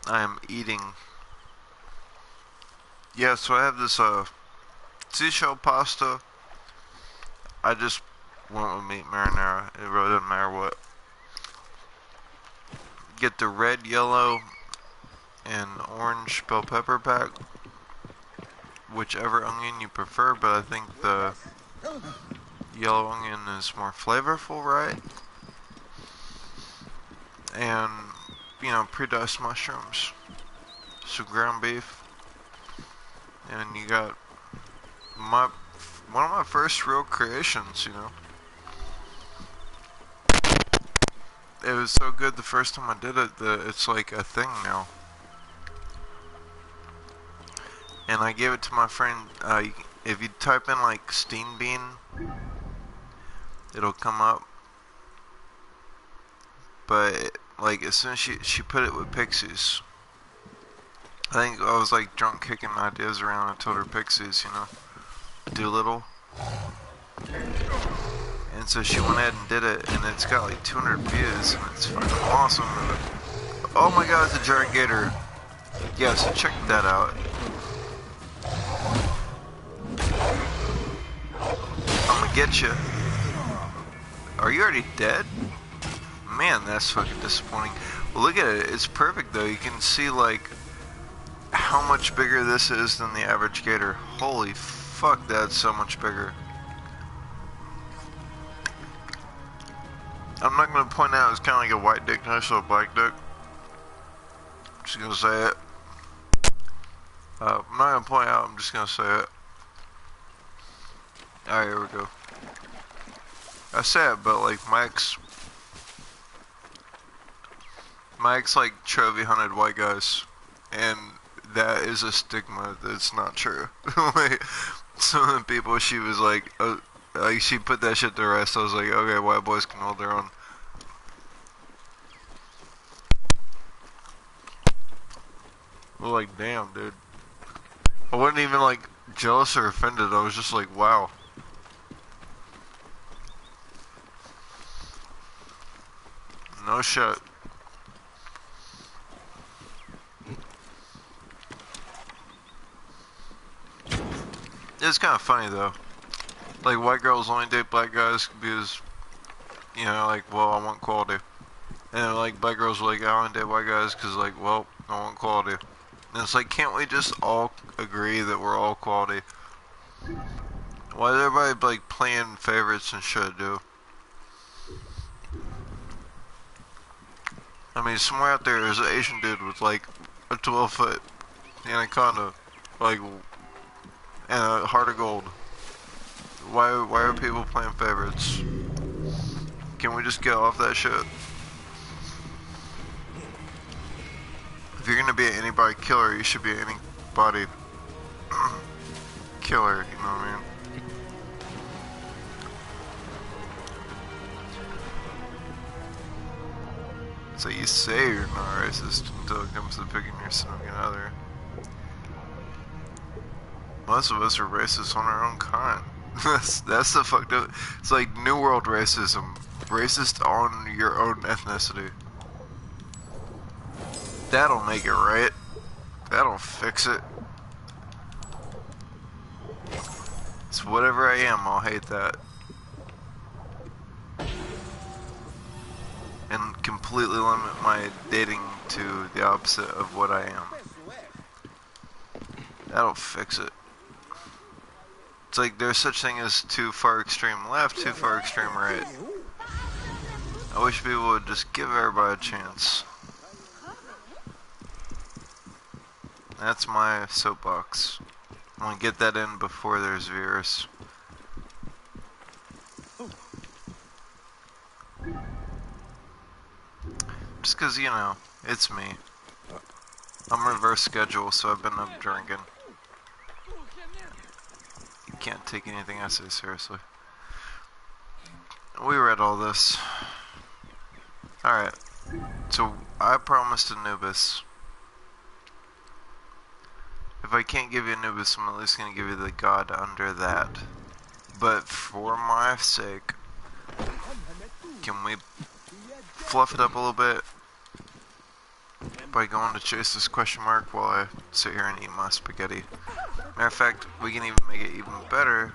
I am eating. Yeah, so I have this seashell pasta. I just went with meat marinara. It really doesn't matter what. Get the red, yellow, and orange bell pepper pack, whichever onion you prefer, but I think the yellow onion is more flavorful, right? And, pre-diced mushrooms, some ground beef, and you got my one of my first real creations. It was so good the first time I did it that it's like a thing now. And I gave it to my friend. If you type in like steam bean, it'll come up. But like as soon as she put it with pixies, I think I was like drunk kicking ideas around and told her pixies, Doolittle. And so she went ahead and did it, and it's got like 200 views, and it's fucking awesome. And oh my god, it's a giant gator. Yeah, so check that out. I'm gonna get you. Are you already dead? Man, that's fucking disappointing. Well, look at it. It's perfect, though. You can see, like, how much bigger this is than the average gator. Holy fuck, that's so much bigger. I'm not going to point out it's kind of like a white dick next to a black dick. I'm just going to say it. I'm not going to point out, I'm just going to say it. Alright, here we go. I say it, but like Mike's like trophy hunted white guys, and that is a stigma that's not true. Like, some of the people she was like she put that shit to rest. I was like, okay, white boys can hold their own. Well, like, damn, dude. I wasn't even like jealous or offended. I was just like, wow. No shit. It's kind of funny though. Like, white girls only date black guys because, like, well, I want quality. And like, black girls are like, I only date white guys because, like, well, I want quality. And it's like, can't we just all agree that we're all quality? Why is everybody like playing favorites and shit, dude? I mean, somewhere out there there's an Asian dude with like a 12-foot anaconda, like, and a heart of gold. Why are people playing favorites? Can we just get off that shit? If you're gonna be an anybody killer, you should be an anybody killer, you know what I mean? So you say you're not racist until it comes to picking your significant other. Most of us are racist on our own kind. That's the fucked up. It's like New World racism. Racist on your own ethnicity. That'll make it right. That'll fix it. It's whatever I am, I'll hate that. And completely limit my dating to the opposite of what I am. That'll fix it. It's like there's such thing as too far extreme left, too far extreme right. I wish people would just give everybody a chance. That's my soapbox. I'm gonna get that in before there's viewers. Just cause, it's me. I'm reverse schedule, so I've been up drinking. You can't take anything I say seriously. We read all this. Alright. So, I promised Anubis. If I can't give you Anubis, I'm at least gonna give you the god under that. But for my sake, can we fluff it up a little bit? by going to chase this question mark while I sit here and eat my spaghetti. Matter of fact, we can even make it even better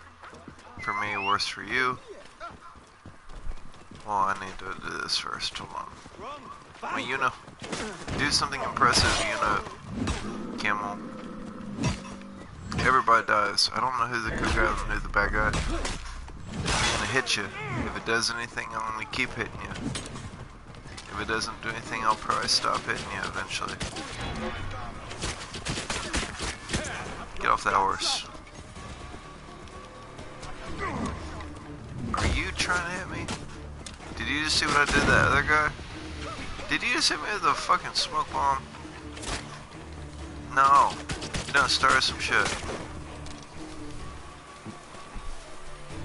for me, worse for you. Well, I need to do this first. Hold on. Well, you know, do something impressive, you know, Camel. Everybody dies. I don't know who the good guy and who the bad guy. I'm gonna hit you. If it does anything, I'm gonna keep hitting you. If it doesn't do anything, I'll probably stop hitting you eventually. Get off that horse. Are you trying to hit me? Did you just see what I did to that other guy? Did you just hit me with a fucking smoke bomb? No. You done started some shit.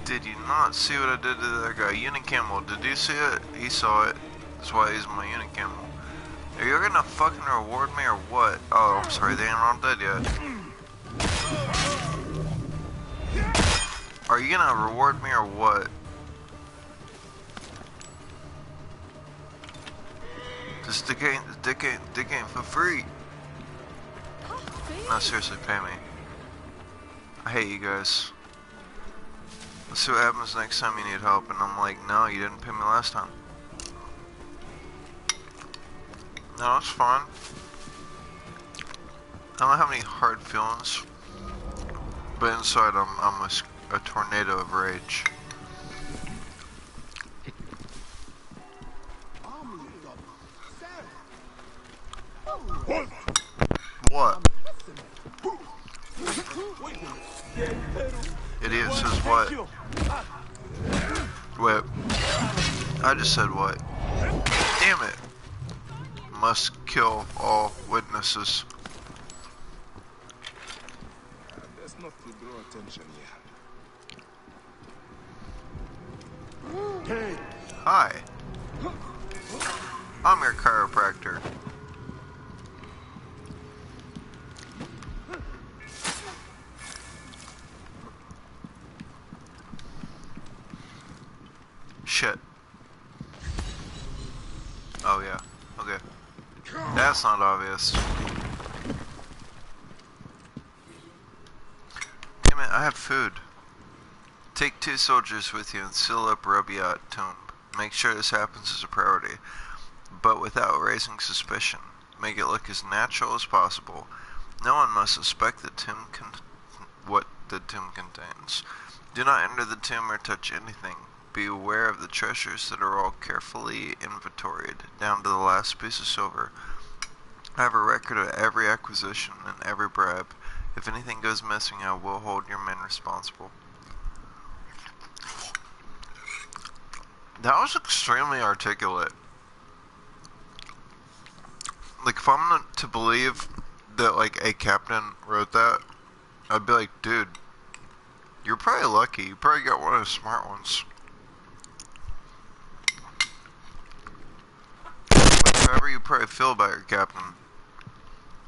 Did you not see what I did to the other guy? Unicamel, did you see it? He saw it. That's why he's my Unicamel. Are you gonna fucking reward me or what? Oh, I'm sorry, they ain't all dead yet. Are you gonna reward me or what? This dick ain't for free. No, seriously, pay me. I hate you guys. Let's see what happens next time you need help. And I'm like, no, you didn't pay me last time. No, it's fine. I don't have any hard feelings. But inside, I'm a tornado of rage. What? Idiot says what? Wait. I just said what? Damn it. Must kill all witnesses. That's not to draw attention here. Hi. I'm your chiropractor. Shit. Oh yeah. Okay. That's not obvious. Damn it, I have food. Take 2 soldiers with you and seal up Rubaiyat tomb. Make sure this happens as a priority, but without raising suspicion. Make it look as natural as possible. No one must suspect what the tomb contains. Do not enter the tomb or touch anything. Be aware of the treasures that are all carefully inventoried, down to the last piece of silver. I have a record of every acquisition and every bribe. If anything goes missing, I will hold your men responsible. That was extremely articulate. Like, if I'm not to believe that, like, a captain wrote that, I'd be like, dude, you're probably lucky. You probably got one of the smart ones. Like, however you probably feel about your captain,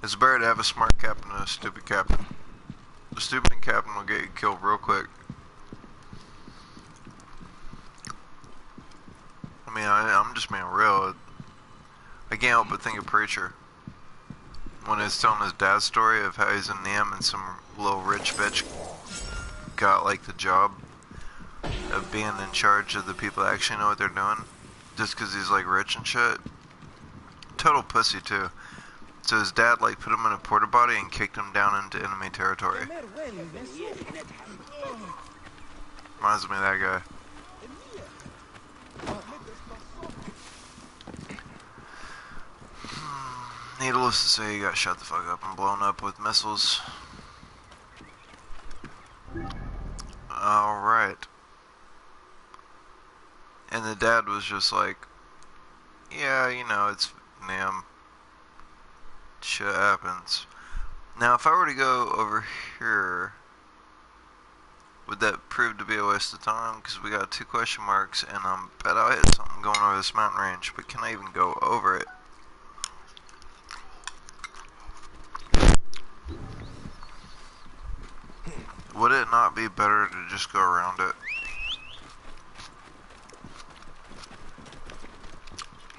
it's better to have a smart captain than a stupid captain. The stupid captain will get you killed real quick. I mean, I'm just being real. I can't help but think of Preacher when he's telling his dad's story of how he's in NAM and some little rich bitch got like the job of being in charge of the people that actually know what they're doing, just because he's like rich and shit. Total pussy too. So his dad like put him in a porta potty and kicked him down into enemy territory. Reminds me of that guy. Needless to say, he got shut the fuck up and blown up with missiles. Alright. And the dad was just like, yeah, you know, it's NAM. Shit happens. Now, if I were to go over here, would that prove to be a waste of time? Because we got 2 question marks, and I bet I'll hit something going over this mountain range, but can I even go over it? Would it not be better to just go around it?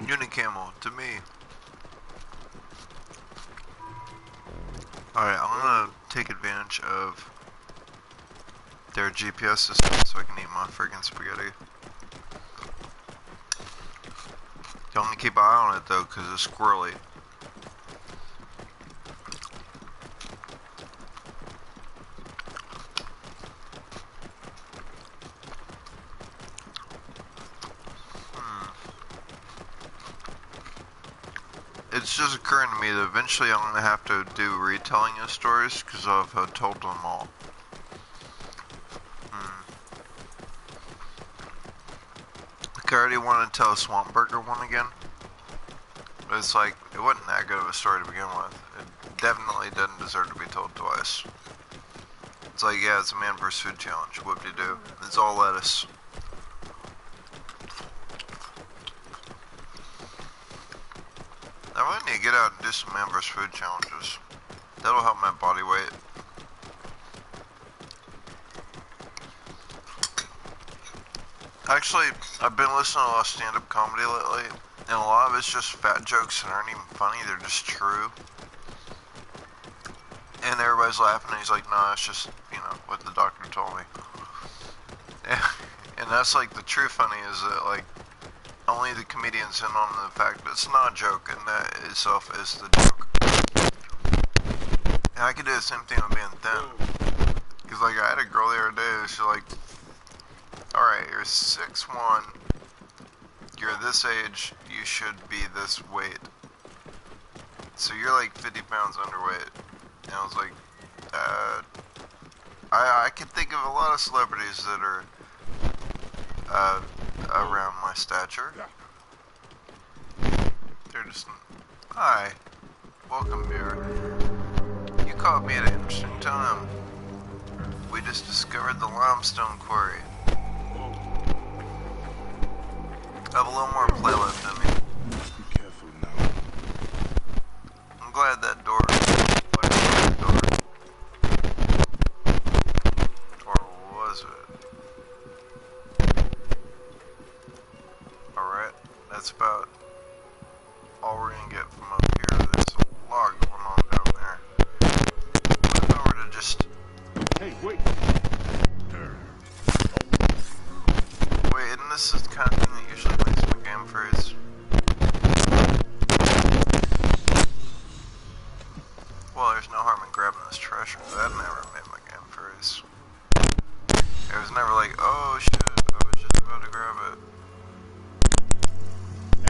Unicamel, to me. Alright, I'm gonna take advantage of their GPS system so I can eat my friggin' spaghetti. You only keep an eye on it though, cause it's squirrely. It's just occurring to me that eventually I'm gonna have to do retelling of stories because I've told them all. Like I already wanted to tell a Swamp Burger one again, but it's like it wasn't that good of a story to begin with. It definitely doesn't deserve to be told twice. It's like, yeah, it's a man versus food challenge. Whoop-de-doo. It's all lettuce. I really need to get out and do some man versus food challenges. That'll help my body weight. Actually, I've been listening to a lot of stand-up comedy lately, and a lot of it's just fat jokes that aren't even funny, they're just true. And everybody's laughing, and he's like, no, it's just, you know, what the doctor told me. And that's like the true funny is that, like, only the comedians in on the fact that it's not a joke, and that itself is the joke. And I could do the same thing with being thin. Because, like, I had a girl the other day, she's like, alright, you're 6'1", you're this age, you should be this weight. So you're like 50 pounds underweight. And I was like, I can think of a lot of celebrities that are around my stature. They're just, hi, welcome here. You caught me at an interesting time. We just discovered the limestone quarry. I have a little more play left in me. Be careful now. I'm glad that door. Or was it? Alright, that's about all we're gonna get from up here. There's a lot going on down there. What if I were to just... Hey, wait! Wait, isn't this the kind of thing that usually makes my game freeze? Well, there's no harm in grabbing this treasure. That never made my game freeze. It was never like, oh shit, I was just about to grab it.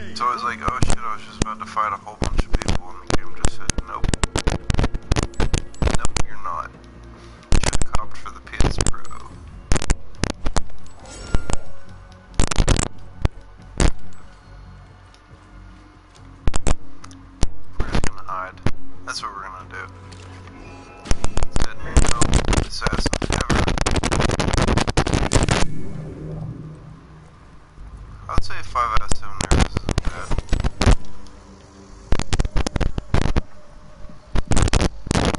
It's always like, oh shit, I was just about to fight a whole bunch of people, and the game just said, nope. Nope, you're not. Should have copped for the PS Pro. We're just gonna hide. That's what we're gonna do. Said, no assassins ever. I would say 5 out of 7 areas isn't bad.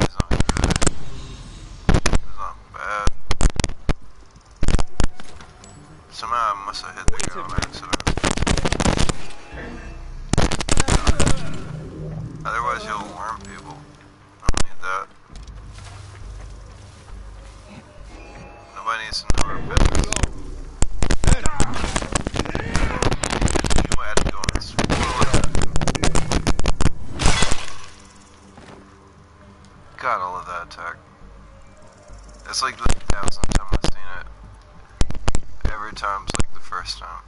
It's not good. It's not bad. Somehow I must have hit the guy on accident. Otherwise you'll alarm people. I don't need that. Nobody needs to know our business. You might have to go and spoil it. God, I love that attack. It's like the 1000th time I've seen it. Every time's like the first time.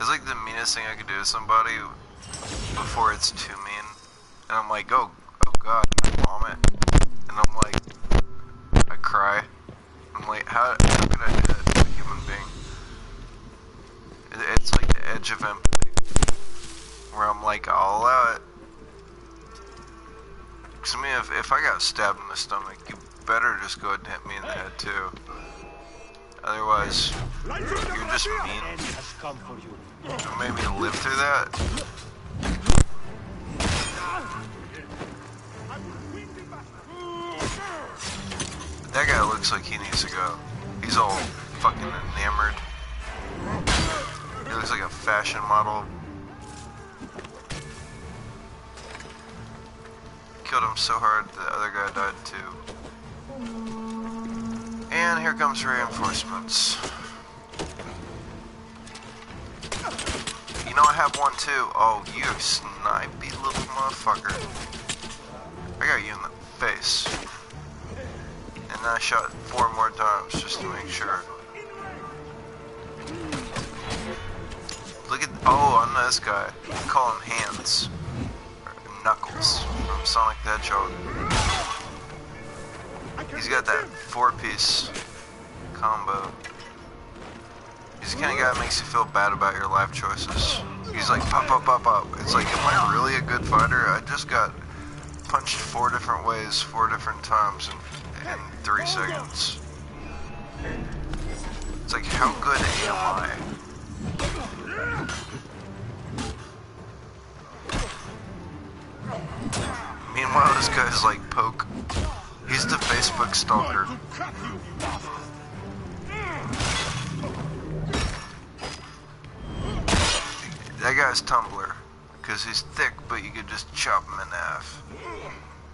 It's like the meanest thing I could do to somebody before it's too mean. And I'm like, oh god, I vomit. And I'm like, I cry. I'm like, how could I do that to a human being? It's like the edge of empathy. Where I'm like, I'll allow it. Because I mean, if I got stabbed in the stomach, you better just go ahead and hit me in the head too. Otherwise, you're just mean. You made me live through that. That guy looks like he needs to go. He's all fucking enamored. He looks like a fashion model. killed him so hard the other guy died too. And here comes reinforcements. You know I have one too. Oh, you snipey little motherfucker. I got you in the face. And then I shot 4 more times just to make sure. Look at, oh, I know this guy. I call him Hands. Or Knuckles from Sonic the Hedgehog. He's got that 4-piece combo. He's the kind of guy that makes you feel bad about your life choices. He's like, pop, pop, pop, pop. It's like, am I really a good fighter? I just got punched 4 different ways, 4 different times in 3 seconds. It's like, how good am I? Meanwhile, this guy's like Poke. He's the Facebook stalker. That guy's Tumblr, because he's thick, but you could just chop him in half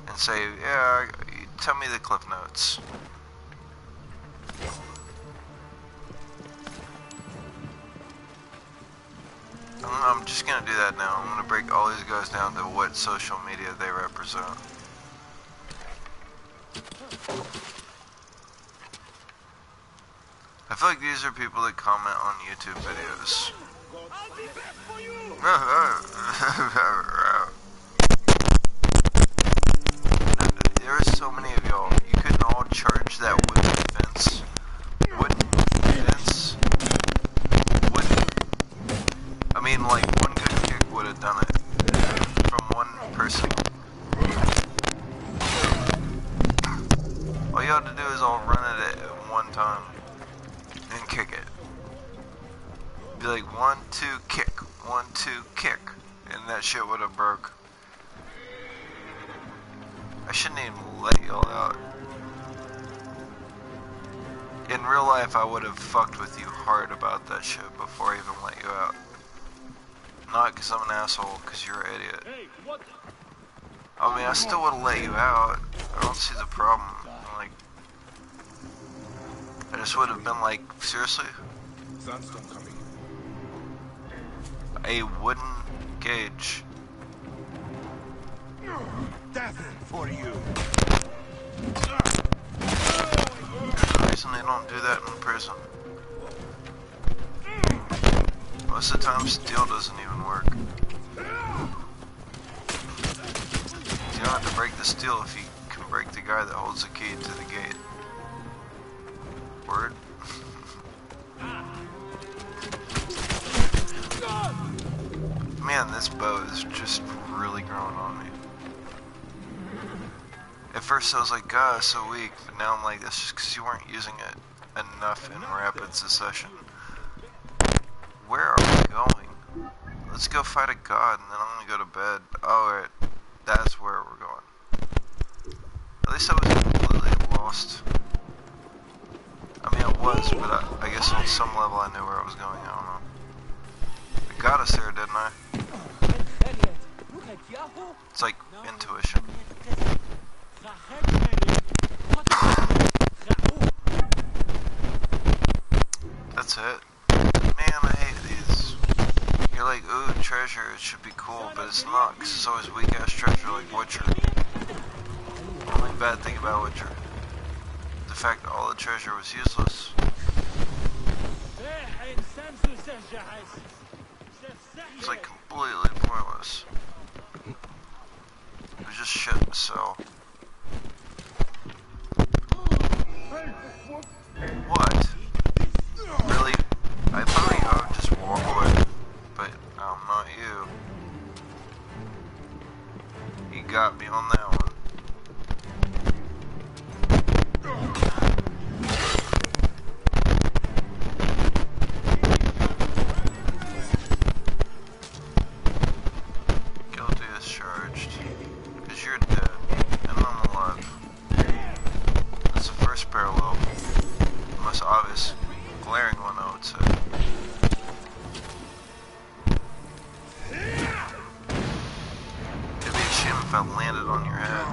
and say, yeah, tell me the cliff notes. I'm just gonna do that now. I'm gonna break all these guys down to what social media they represent. I feel like these are people that comment on YouTube videos. There are so many of y'all. You couldn't all charge that wooden fence. Wooden fence. Wooden. I mean, like, one good kick would have done it. From one person. All you have to do is all run it at one time. And kick it. Be like, 1, 2, kick. 1, 2, kick. And that shit would have broke. I shouldn't even let y'all out. In real life, I would have fucked with you hard about that shit before I even let you out. Not because I'm an asshole, because you're an idiot. I mean, I still would have let you out. I don't see the problem. Like, I just would have been like, seriously? Sandstone coming. A wooden cage. Death for you. There's a reason they don't do that in prison. Most of the time, steel doesn't even work. You don't have to break the steel if you can break the guy that holds the key to the gate. Word? Man, this bow is just really growing on me. At first I was like, God, it's so weak, but now I'm like, that's just because you weren't using it enough in rapid succession. Where are we going? Let's go fight a god and then I'm gonna go to bed. Oh, right. That's where we're going. At least I was completely lost. I mean, I was, but I guess on some level I knew where I was going. I don't know. I got us there, didn't I? It's like intuition. That's it. Man, I hate these. You're like, ooh, treasure, it should be cool, but it's not, because it's always weak-ass treasure like Witcher. The only bad thing about Witcher, the fact that all the treasure was useless. It's like completely pointless. It was just shit to sell. What? Really? I thought you would just walk away, but I'm not you. You got me on that one. Guilty as charged. Because you're dead, and I'm alive. That's the first parallel. The most obvious, glaring one, I would say. It'd be a shame if if I landed on your head.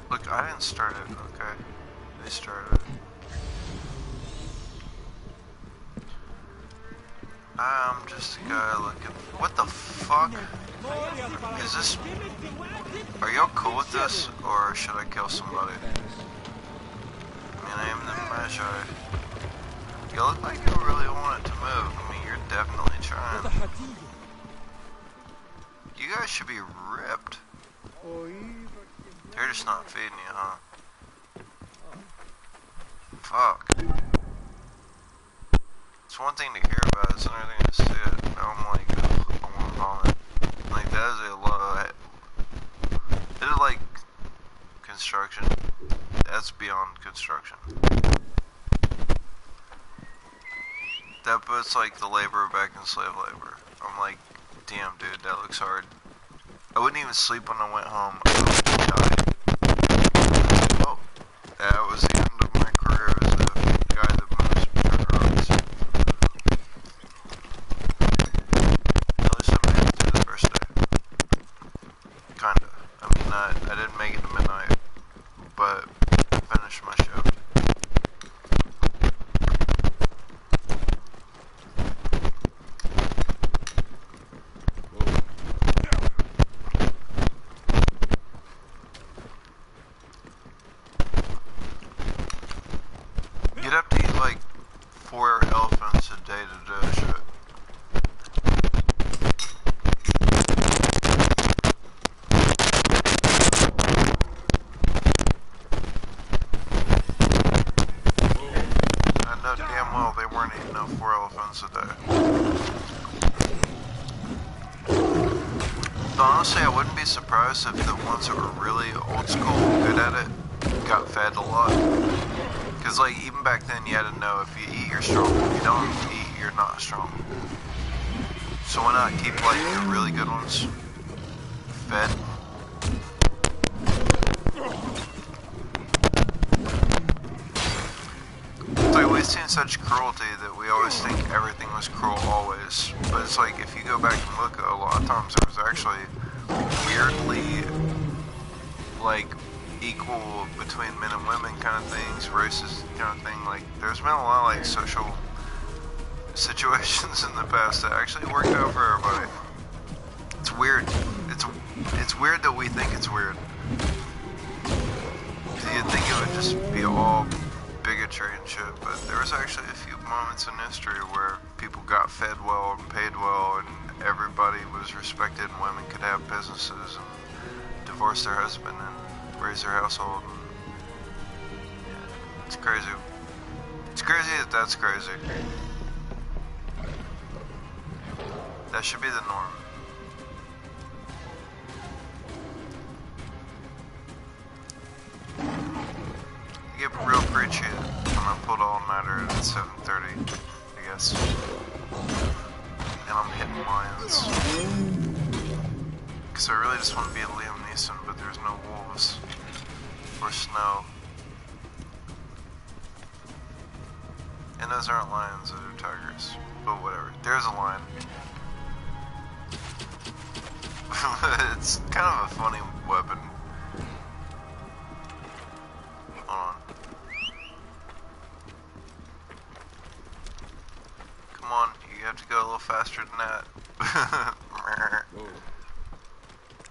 Look, I didn't start it, okay? They started it. I'm just a guy looking. What the fuck? Is this. Are y'all cool with this? Or should I kill somebody? I mean, I am the Magi. You look like you really want it to move. I mean, you're definitely trying. You guys should be ripped. They're just not feeding you, huh? Fuck. It's one thing to hear about, it's another thing to see it. Now I'm like, ugh, I want to vomit. Like, that is a lot. It is like construction. That's beyond construction. That puts like the laborer back in slave labor. I'm like, damn dude, that looks hard. I wouldn't even sleep when I went home. I would die. Oh, that was the end of my career as a guy that moves truck. At least I made it through the first day. Kinda. I mean, I didn't make it to midnight, but I finished my shift. You'd have to eat like 4 elephants a day to do that shit. I know damn well they weren't eating no 4 elephants a day. But honestly, I wouldn't be surprised if the ones that were really old school good at it got fed a lot. Because, like, even back then, you had to know if you eat, you're strong. If you don't eat, you're not strong. So why not keep, like, the really good ones fed? It's like, we've seen such cruelty that we always think everything was cruel always. But it's like, if you go back and look, a lot of times there was actually weirdly, like, equal between men and women kind of things, races kind of thing. Like, there's been a lot of like social situations in the past that actually worked out for everybody. It's weird. It's weird that we think it's weird. You'd think it would just be all bigotry and shit, but there was actually a few moments in history where people got fed well and paid well, and everybody was respected, and women could have businesses and divorce their husband and raise their household. Yeah, it's crazy. It's crazy that that's crazy. That should be the norm. You get real preachy when I pulled all-nighter at 7:30, I guess. And I'm hitting lions. Because I really just want to be a Liam Neeson, but there's no wolves. Or snow. And those aren't lions, those are tigers. But whatever. There's a lion. It's kind of a funny weapon. Hold on. Come on, you have to go a little faster than that.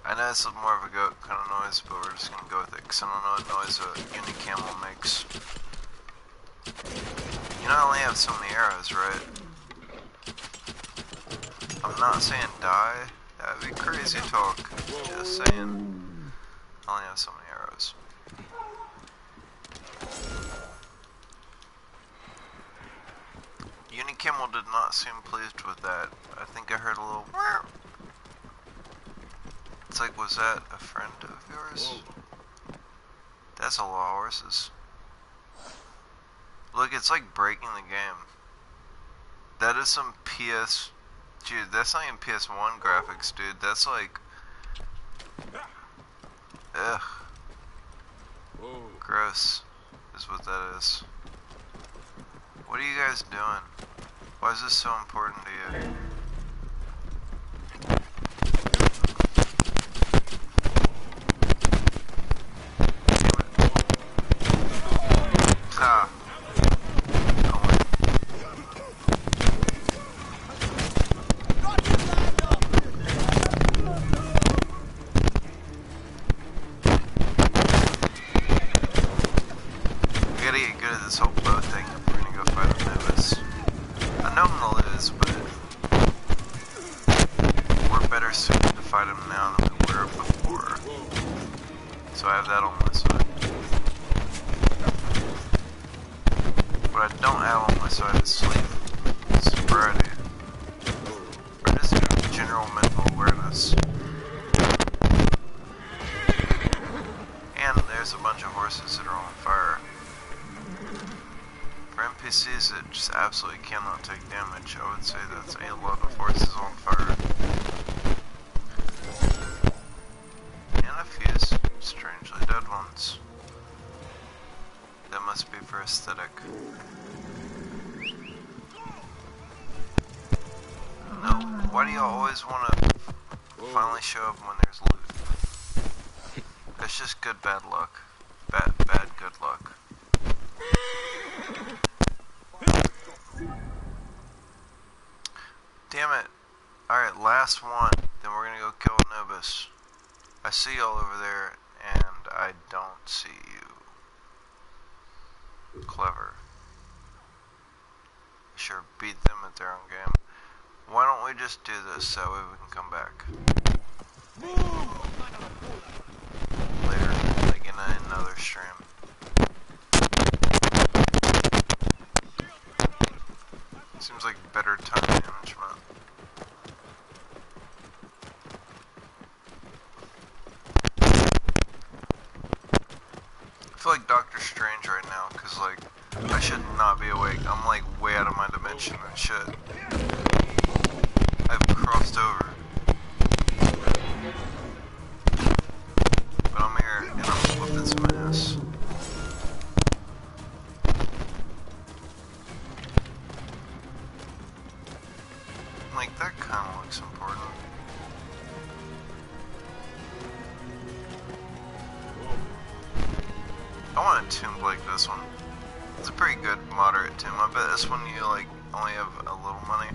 I know it's more of a goat kind of noise, but we're just gonna go with it, because I don't know what noise a uni camel makes. You know I only have so many arrows, right? I'm not saying die. That'd be crazy talk. Just saying. I only have so many arrows. Uni camel did not seem pleased with that. I think I heard a little. It's like, was that a friend of yours? Whoa. That's a lot of horses. Look, it's like breaking the game. That is some PS... Dude, that's not even PS1 graphics, dude. That's like... Ugh. Whoa. Gross is what that is. What are you guys doing? Why is this so important to you? Ha! We gotta get good at this whole bow thing if we're gonna go fight the Novus. I know I'm gonna lose, but we're better suited to fight him now than we were before. So I have that on my side. What I don't have on my side is sleep, sobriety, or just general mental awareness. And there's a bunch of horses that are on fire. For NPCs that just absolutely cannot take damage, I would say that's a lot of horses on fire. And a few strangely dead ones. That must be for aesthetic. No, why do y'all always want to finally show up when there's loot? It's just good bad luck. Bad good luck. Damn it. Alright, last one. Then we're gonna go kill Anubis. I see y'all over there, and I don't see you. Clever. Sure, beat them at their own game. Why don't we just do this, that way we can come back later, like in another stream. Seems like better time management. I feel like Doctor Strange right now, cause like, I should not be awake. I'm like way out of my dimension and shit. I've crossed over. But I'm here and I'm whooping some ass. Like, that kinda looks important. I want a tomb like this one. It's a pretty good moderate tomb. I bet this one you like only have a little money.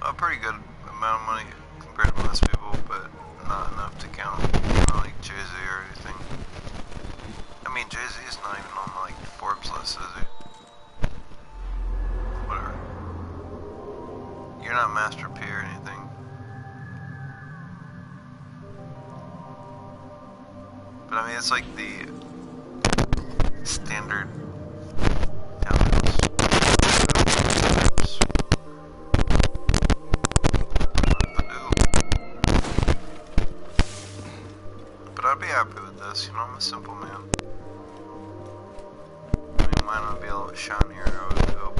A pretty good amount of money compared to most people, but not enough to count. Not like Jay-Z or anything. I mean, Jay-Z's not even on like Forbes list, is he? Whatever. You're not Master P or anything. But I mean, it's like the standard townhouse. But I'd be happy with this, you know, I'm a simple man. I mean, mine would be a little shinier, I would hope.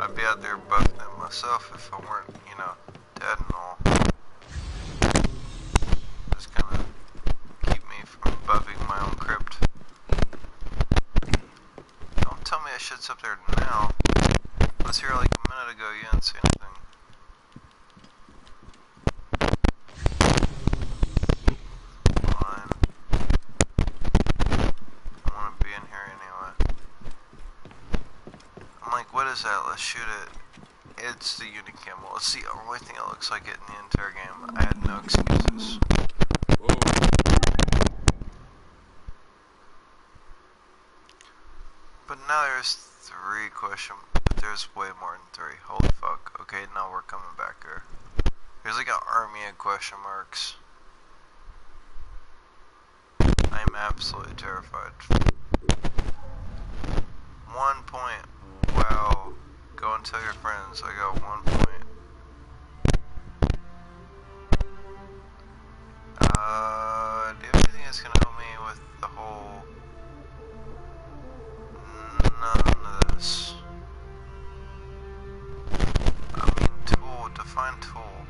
I'd be out there buffing it myself if I weren't, you know, dead and all. Just kinda keep me from buffing my own crypt. Don't tell me that shit's up there now. I was here like a minute ago, you didn't see anything. Fine. I wanna be in here anyway. I'm like, what is that? Let's shoot it. It's the Unicam. Well, it's the only thing that looks like it in the entire game. I had no excuses. But now there's 3 questions. There's way more than 3. Holy fuck. Okay, now we're coming back here. There's like an army of question marks. I'm absolutely terrified. 1 point. Wow. Go and tell your friends I got 1 point. Do you have anything that's gonna help me with the whole... None of this. I mean, tool, define tool.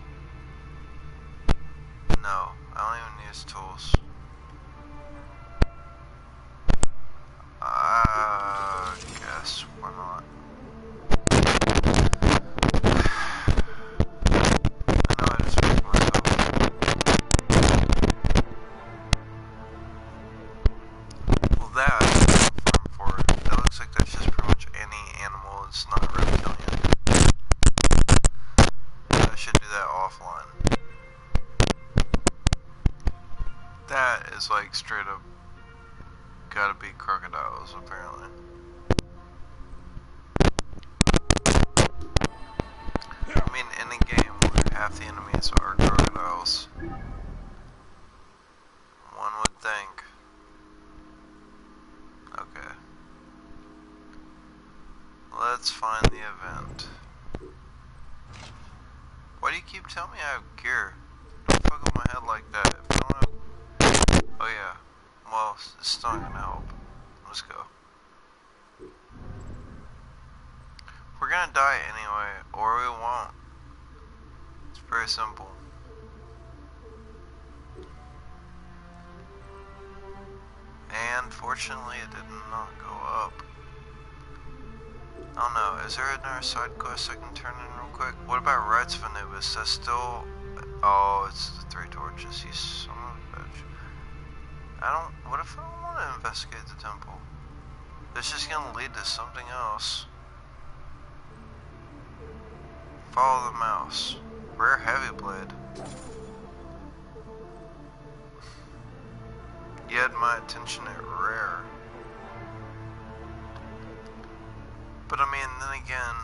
No, I don't even use tools. I guess, why not? half the enemies are crocodiles. One would think. Okay. Let's find the event. Why do you keep telling me I have gear? Don't fuck with my head like that. If you don't have... Oh yeah. Well, it's still not gonna help. Let's go. We're gonna die anyway, or we won't. It's very simple. And fortunately it did not go up. Oh no, is there another side quest I can turn in real quick? What about Rights of Anubis? That's still... Oh, it's the 3 torches, you son of a bitch. What if I don't want to investigate the temple? It's just gonna lead to something else. Follow the mouse. Rare heavy blade. You had my attention at rare. But I mean, then again,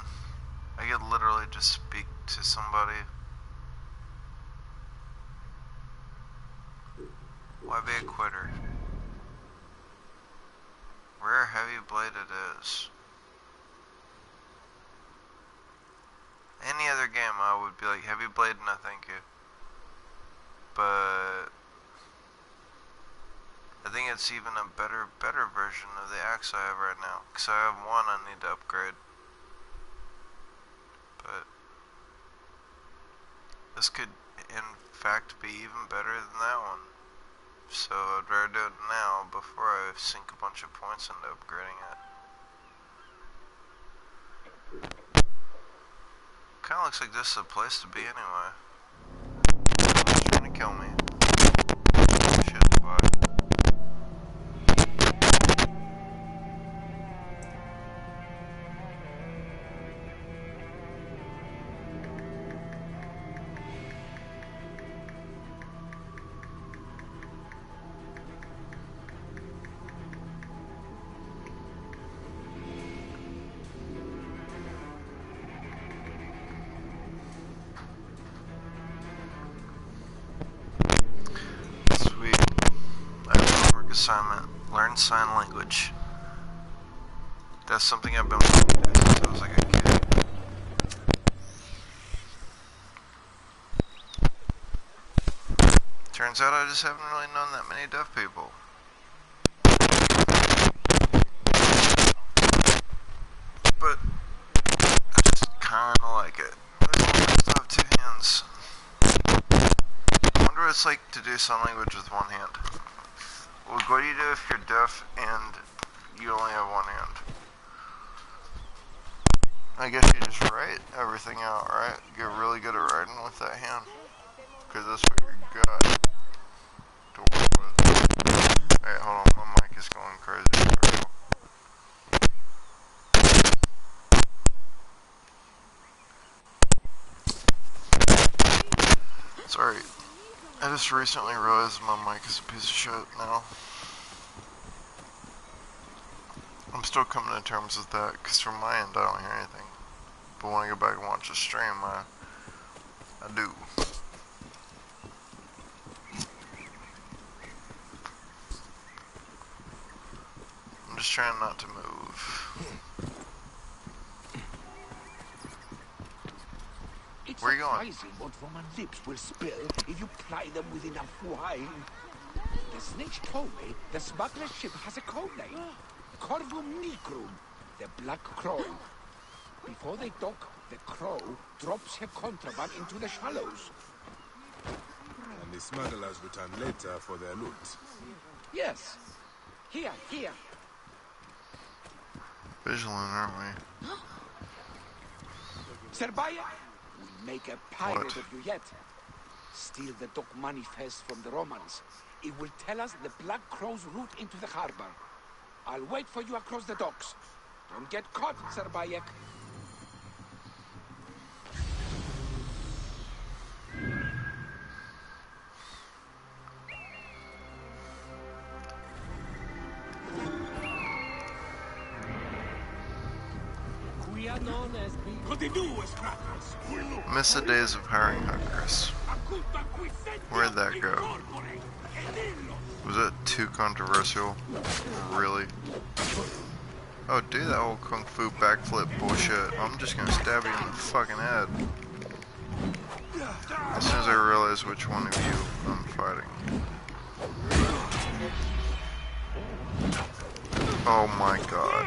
I could literally just speak to somebody. Why be a quitter? Rare heavy blade it is. Any other game I would be like, heavy blade, no thank you. But I think it's even a better version of the axe I have right now. Because I have one I need to upgrade. But this could in fact be even better than that one. So I'd rather do it now before I sink a bunch of points into upgrading it. Kinda looks like this is a place to be anyway. Someone's trying to kill me. Shit, bye. Assignment, learn sign language. That's something I've been wanting to do since I was like a kid. Turns out I just haven't really known that many deaf people. But I just kinda like it. I still have 2 hands. I wonder what it's like to do sign language with 1 hand. Well, what do you do if you're deaf and you only have 1 hand? I guess you just write everything out, right? Get really good at writing with that hand. Because that's what you got to work with. Alright, hold on, my mic is going crazy. Sorry. I just recently realized my mic is a piece of shit now. I'm still coming to terms with that, because from my end I don't hear anything. But when I go back and watch the stream, I do. I'm just trying not to move. It's Where are you going? surprising what Roman lips will spill if you ply them with enough wine. The snitch told me the smuggler's ship has a code name. Corvum Nigrum, the Black Crow. Before they dock, the crow drops her contraband into the shallows. And the smugglers return later for their loot. Yes. Here. Vigilant, aren't we? Serbaya, we'll make a pirate What? of you yet. Steal the dock manifest from the Romans. It will tell us the Black Crow's route into the harbor. I'll wait for you across the docks. Don't get caught, Sir Bayek. Miss the days of hiring hookers. Where'd that go? Was that too controversial? Really? Oh, do that whole kung fu backflip bullshit. I'm just gonna stab you in the fucking head. As soon as I realize which one of you I'm fighting. Oh my god.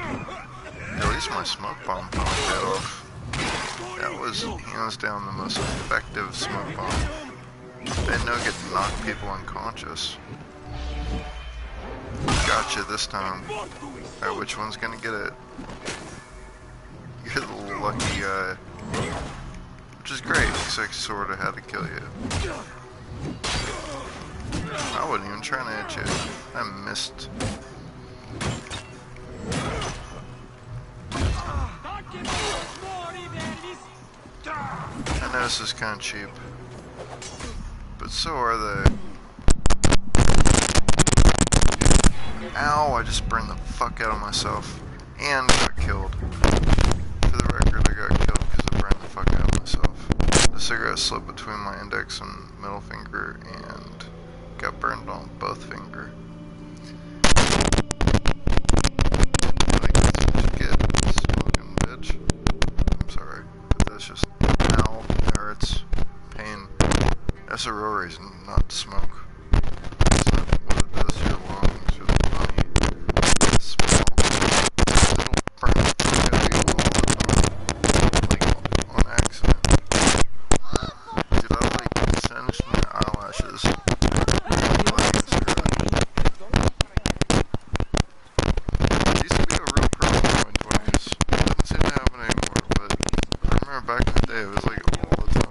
At least my smoke bomb popped that off. That was hands down the most effective smoke bomb. I didn't know it could knock people unconscious. Gotcha this time. Alright, which one's gonna get it? You're the lucky guy. Which is great, because I sorta had to kill you. I wasn't even trying to hit you. I missed. I know this is kinda cheap. But so are they. Ow, I just burned the fuck out of myself. And got killed. For the record, I got killed because I burned the fuck out of myself. The cigarette slipped between my index and middle finger and got burned on both fingers. Like, get smoking, bitch. I'm sorry, but that's just, ow, it hurts. Pain. That's a real reason not to smoke. It's not what it does to your lungs or the body. Smoke. It'll burn the fuck out of you all the time. Like, on accident. Dude, I like finished my eyelashes. It used to be a real problem in my 20s. It doesn't seem to happen anymore, but I remember back in the day it was like all the time.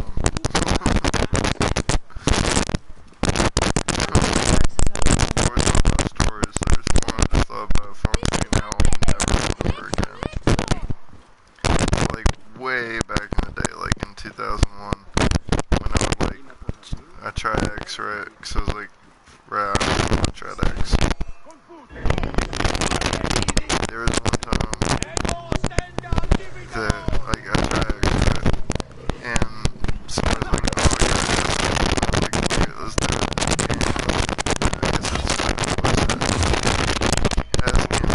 Way back in the day, like in 2001, when I would like, I tried X, right, because I was like, right, I tried X. There was one time that, like, I tried X, right, and someone was like, oh, yeah, I was like, okay, let's do it, and I guess that's what's that, as you know,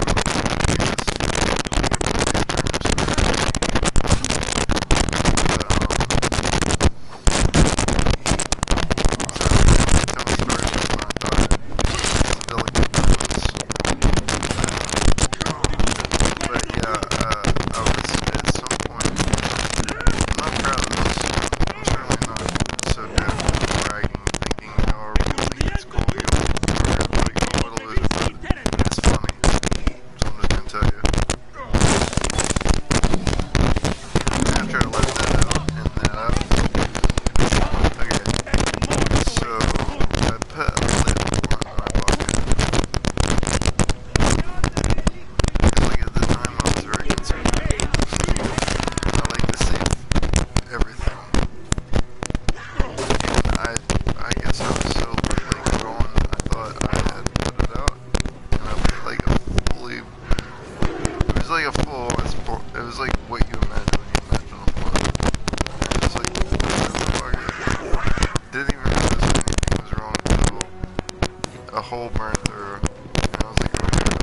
hole burned through, and I was like, okay.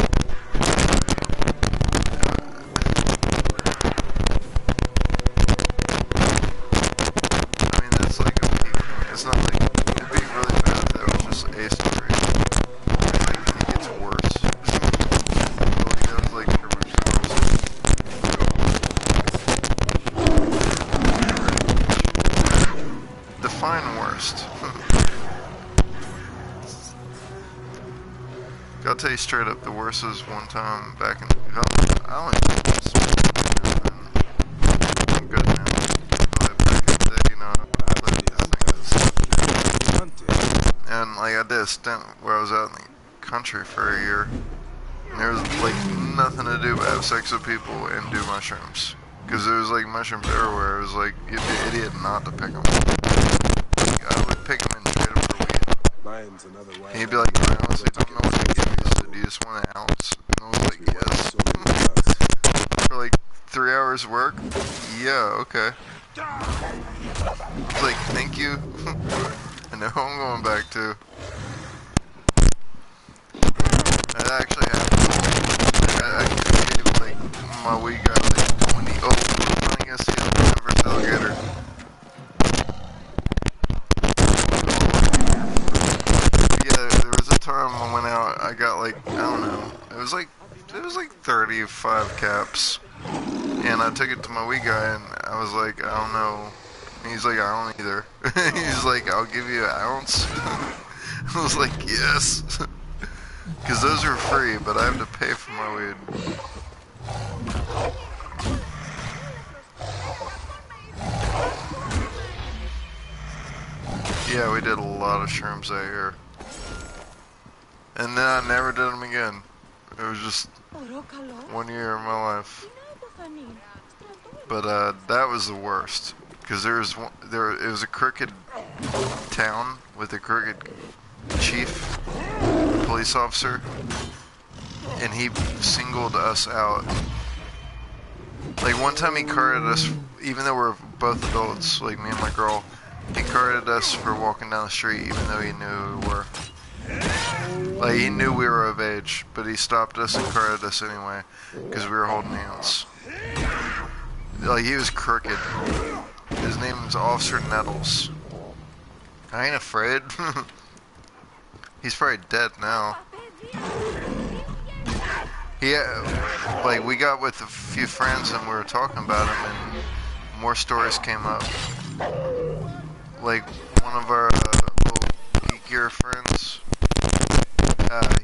I mean, it's like a peak. It's not like, it'd be really bad if that was just a story. Like, it gets worse. Like, that was like define worst. I'll tell you straight up, the worst was one time back in, I only I'm good now. But back in the day, you know, I lived this thing. And like I did a stint where I was out in the country for a year. And there was like nothing to do but have sex with people and do mushrooms. Because there was like mushrooms everywhere. It was like, you'd be an idiot not to pick them. Like, I would pick them and trade them for weed. And he'd be like, I honestly don't know what to give you, so do you just want an ounce? And I was like, yes. For like 3 3 hours work? Yeah, okay. It's like, thank you. I know who I'm going back to. That actually happened. I gave like my week guy like 20. Oh, I guess he has a reverse alligator. Yeah, there was a time I went out. I got like, I don't know. It was like 35 caps, and I took it to my weed guy, and I was like, I don't know. And he's like, I don't either. He's like, I'll give you an ounce. I was like, yes. Because those are free, but I have to pay for my weed. Yeah, we did a lot of shrooms that year. And then I never did them again. It was just 1 year of my life. But that was the worst. Because it was a crooked town with a crooked chief, police officer, and he singled us out. Like one time he carded us, even though we're both adults, like me and my girl, he carded us for walking down the street even though he knew who we were. Like he knew we were of age, but he stopped us and carded us anyway, because we were holding hands. Like he was crooked. His name was Officer Nettles. I ain't afraid. He's probably dead now. Yeah, like we got with a few friends and we were talking about him, and more stories came up. Like one of our little geekier friends,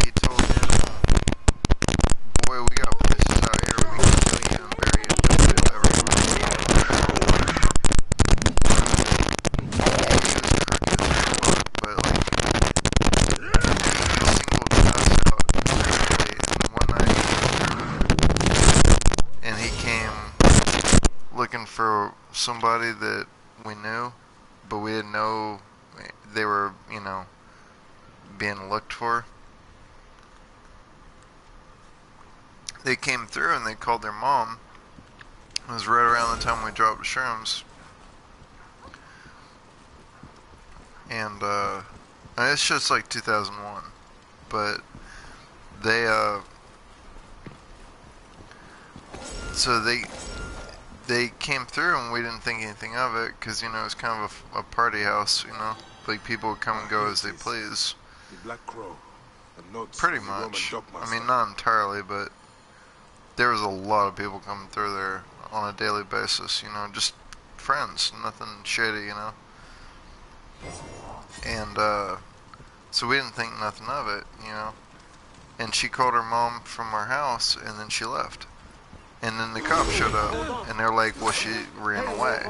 he told him, "Boy, we got places out here we can kill you and bury you if you'll ever find you." But like, he singled us out clearly, and one night, and he came looking for somebody that we knew, but we didn't know they were, you know, being looked for. They came through and they called their mom. It was right around the time we dropped shrooms. And it's just like 2001. But they, so they came through and we didn't think anything of it, because, you know, it was kind of a party house, you know? Like, people would come and go as they please. The Black Crow. Pretty much. I mean, not entirely, but there was a lot of people coming through there on a daily basis, you know, just friends, nothing shady, you know? And, so we didn't think nothing of it, you know? And she called her mom from our house, and then she left. And then the cops showed up, and they're like, well, she ran away.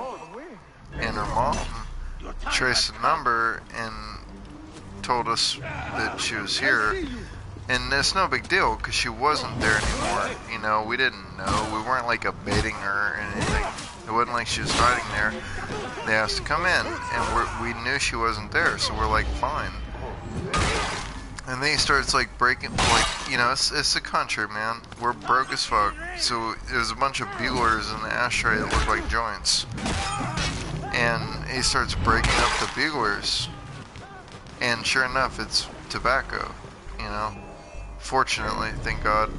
And her mom traced the number and told us that she was here. And it's no big deal, because she wasn't there anymore. You know, we didn't know. We weren't, like, evading her or anything. It wasn't like she was hiding there. They asked to come in, and we knew she wasn't there, so we're like, fine. And then he starts, like, breaking, like, you know, it's the country, man. We're broke as fuck. So there's a bunch of buglers in the ashtray that look like joints. And he starts breaking up the buglers. And sure enough, it's tobacco, you know. Fortunately, thank God.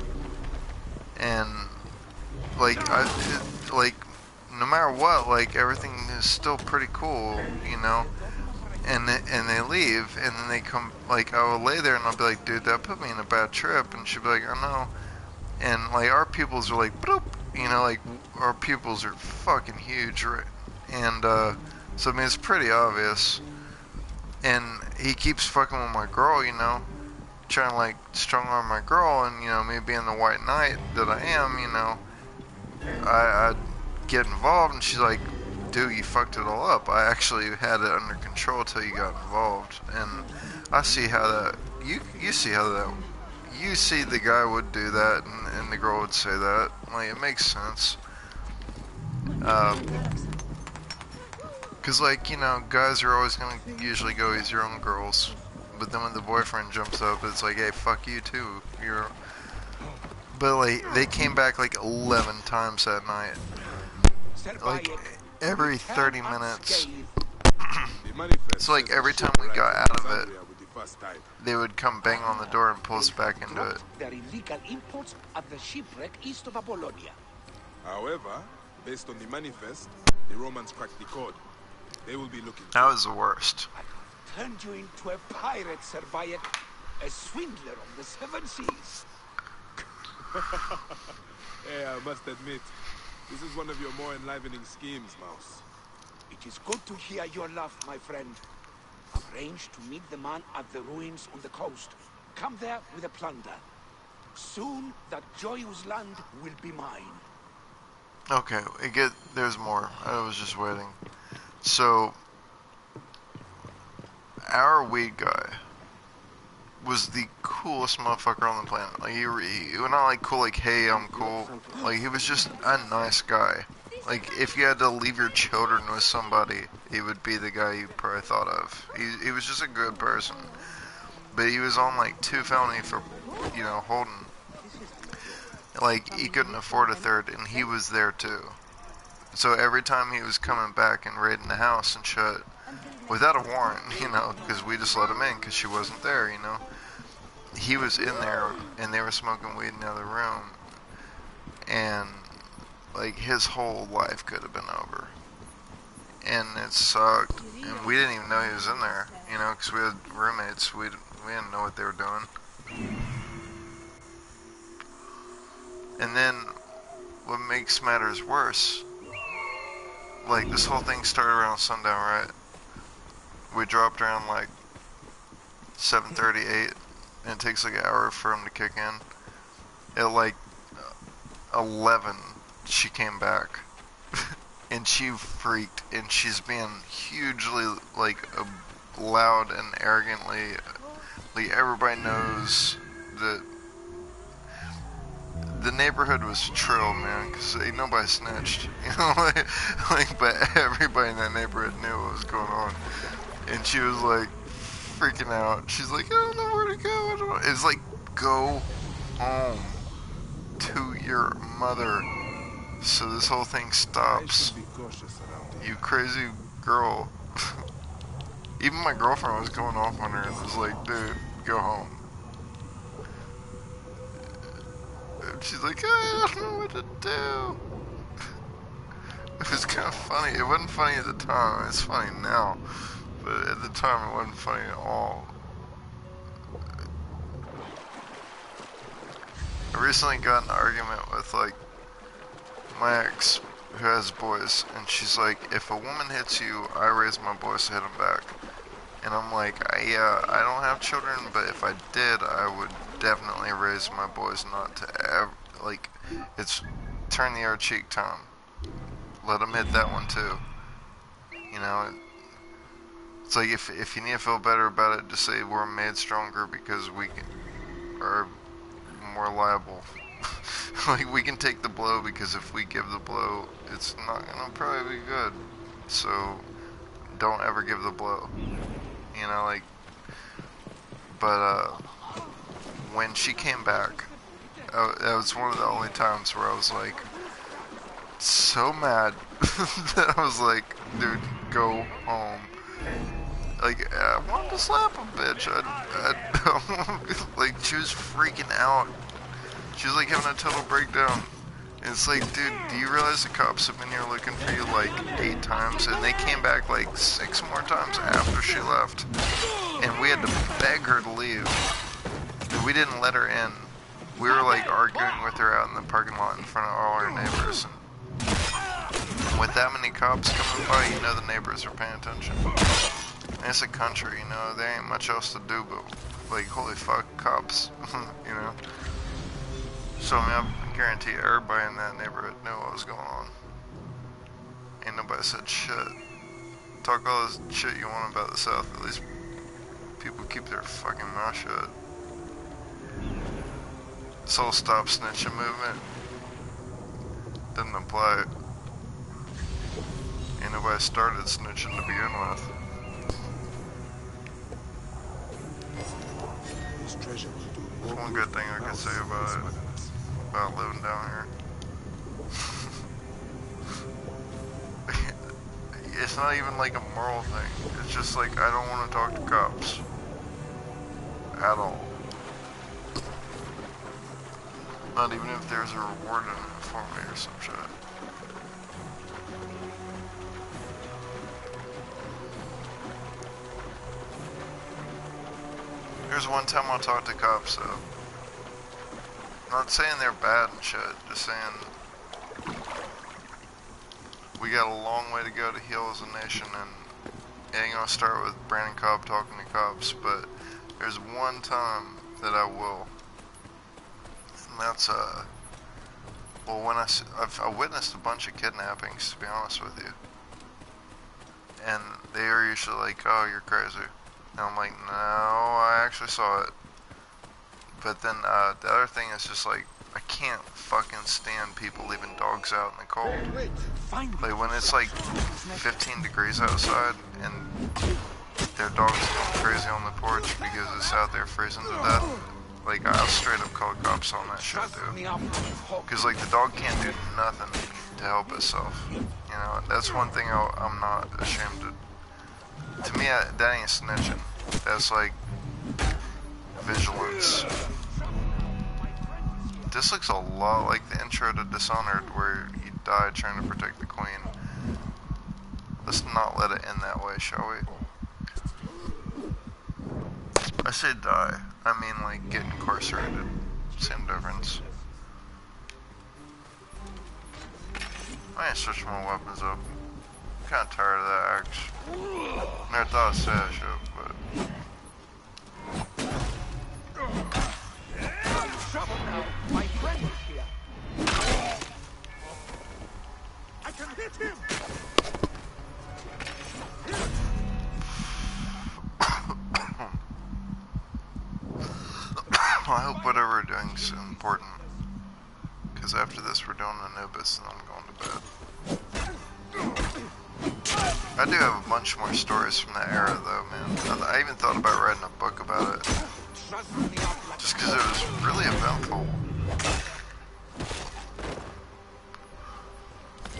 And, like, like, no matter what, like, everything is still pretty cool, you know. And they leave, and then they come, like, I will lay there and I'll be like, dude, that put me in a bad trip. And she'll be like, I know. And, like, our pupils are like, bloop, you know, like, our pupils are fucking huge, right? And, so, I mean, it's pretty obvious. And he keeps fucking with my girl, you know, trying to, like, strong arm my girl, and, you know, me being the white knight that I am, you know, I get involved, and she's like, dude, you fucked it all up. I actually had it under control till you got involved. And I see how that, you see how that, you see the guy would do that, and the girl would say that. Like, it makes sense. Cause, like, you know, guys are always gonna usually go easier on girls. But then when the boyfriend jumps up, it's like, hey, fuck you too. But like they came back like 11 times that night. Sir Like Bayek, every return 30 minutes. unscathed. The manifest So like says every the time ship we got arrived out in of it, Alexandria with the first tide. they would come bang on the door and pull us back into it. Dropped their illegal imports at the shipwreck east of Apollonia. However, based on the manifest, the Romans cracked the code. They will be looking. That was the worst. I turned you into a pirate, Sir Bayek. A swindler of the seven seas. Hey, I must admit, this is one of your more enlivening schemes, Mouse. It is good to hear your laugh, my friend. Arrange to meet the man at the ruins on the coast. Come there with a plunder. Soon that joyous land will be mine. Okay, there's more. I was just waiting. So, our weed guy was the coolest motherfucker on the planet. Like, he was not like cool, like, hey, I'm cool. Like, he was just a nice guy. Like, if you had to leave your children with somebody, he would be the guy you probably thought of. He was just a good person. But he was on, like, 2 felony for, holding. Like, he couldn't afford a third, and he was there, too. So every time he was coming back and raiding the house and shit, without a warrant, because we just let him in because she wasn't there, he was in there, and they were smoking weed in the other room, and like his whole life could have been over, and it sucked, and we didn't even know he was in there, because we had roommates. We didn't know what they were doing. And then what makes matters worse, like this whole thing started around sundown, right? We dropped around like 7:38, and it takes like an hour for him to kick in. At like 11, she came back, and she freaked, and she's being hugely like loud and arrogantly, like everybody knows that the neighborhood was trill, man, because ain't nobody snitched, but everybody in that neighborhood knew what was going on. And she was like freaking out. She's like, I don't know where to go. It's like, go home to your mother so this whole thing I stops. should be cautious around here. You crazy girl. Even my girlfriend was going off on her and was like, dude, go home. And she's like, I don't know what to do. It was kind of funny. It wasn't funny at the time. It's funny now. But at the time, it wasn't funny at all. I recently got in an argument with, like, my ex, who has boys, and she's like, if a woman hits you, I raise my boys to hit them back. And I'm like, yeah, I don't have children, but if I did, I would definitely raise my boys not to ever, like, it's turn the other cheek time. Let them hit that one, too. It's like if you need to feel better about it, just say we're made stronger because we are more liable. Like, we can take the blow because if we give the blow, it's not gonna probably be good. So don't ever give the blow. But when she came back, that was one of the only times where I was like so mad that I was like, dude, go home. Like, I wanted to slap a bitch. Like, she was freaking out. She was like having a total breakdown. And it's like, dude, do you realize the cops have been here looking for you like 8 times? And they came back like 6 more times after she left. And we had to beg her to leave. And we didn't let her in. We were like arguing with her out in the parking lot in front of all our neighbors. And with that many cops coming by, the neighbors are paying attention. And it's a country, there ain't much else to do but, like, holy fuck, cops, So, I guarantee everybody in that neighborhood knew what was going on. Ain't nobody said shit. Talk all this shit you want about the South, at least people keep their fucking mouth shut. This whole stop snitching movement doesn't apply. Ain't nobody started snitching to begin with. This treasure will do That's more one good good thing I for could us say than about it. smugglers. about living down here. It's not even like a moral thing. It's just like I don't want to talk to cops at all. Not even if there's a reward in it for me or some shit. There's one time I'll talk to cops though. Not saying they're bad and shit, just saying we got a long way to go to heal as a nation, and it ain't gonna start with Brandon Cobb talking to cops, but there's one time that I will. And that's, well, when I witnessed a bunch of kidnappings, to be honest with you. And they are usually like, oh, you're crazy. And I'm like, no, I actually saw it. But then, the other thing is just like, I can't fucking stand people leaving dogs out in the cold. Like, when it's like 15 degrees outside, and their dog's going crazy on the porch because it's out there freezing to death. Like, I'll straight up call cops on that shit, dude. Because, like, the dog can't do nothing to help itself. You know, that's one thing I'm not ashamed of. To me, that ain't snitching. That's, like, vigilance. This looks a lot like the intro to Dishonored, where you die trying to protect the queen. Let's not let it end that way, shall we? I say die. I mean, like, get incarcerated. Same difference. I ain't switching my weapons up. I'm kinda tired of that axe. Never thought I'd say that shit, but... My friend is here. I can hit him. I hope whatever we're doing is important. Because after this, we're doing Anubis, and I'm going to bed. I do have a bunch more stories from that era, though, man. I even thought about writing a book about it. Just because it was really eventful.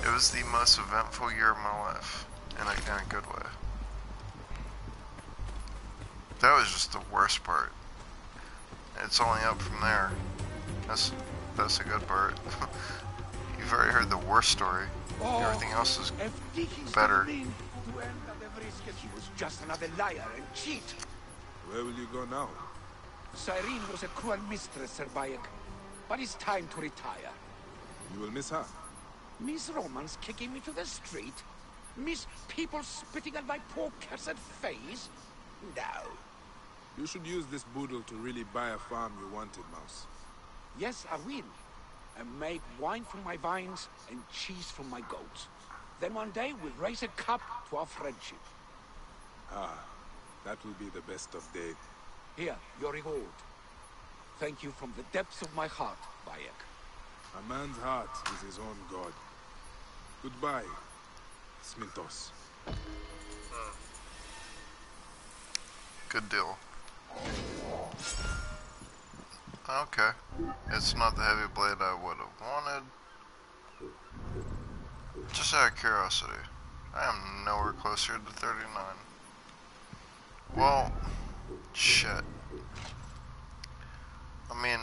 It was the most eventful year of my life, in a good way. That was just the worst part. It's only up from there. That's a good part. You've already heard the worst story. Everything else is better. He was just another liar and cheat. Where will you go now? Cyrene was a cruel mistress, Sir Bayek, but it's time to retire. You will miss her. Miss Romans kicking me to the street? Miss people spitting at my poor cursed face? No. You should use this boodle to really buy a farm you wanted, Mouse. Yes, I will. And make wine from my vines and cheese from my goats. Then one day we'll raise a cup to our friendship. Ah, that will be the best of days. Here, your reward. Thank you from the depths of my heart, Bayek. A man's heart is his own god. Goodbye, Smintos. Good deal. Okay. It's not the heavy blade I would have wanted. Just out of curiosity, I am nowhere closer to 39. Well, shit. I mean,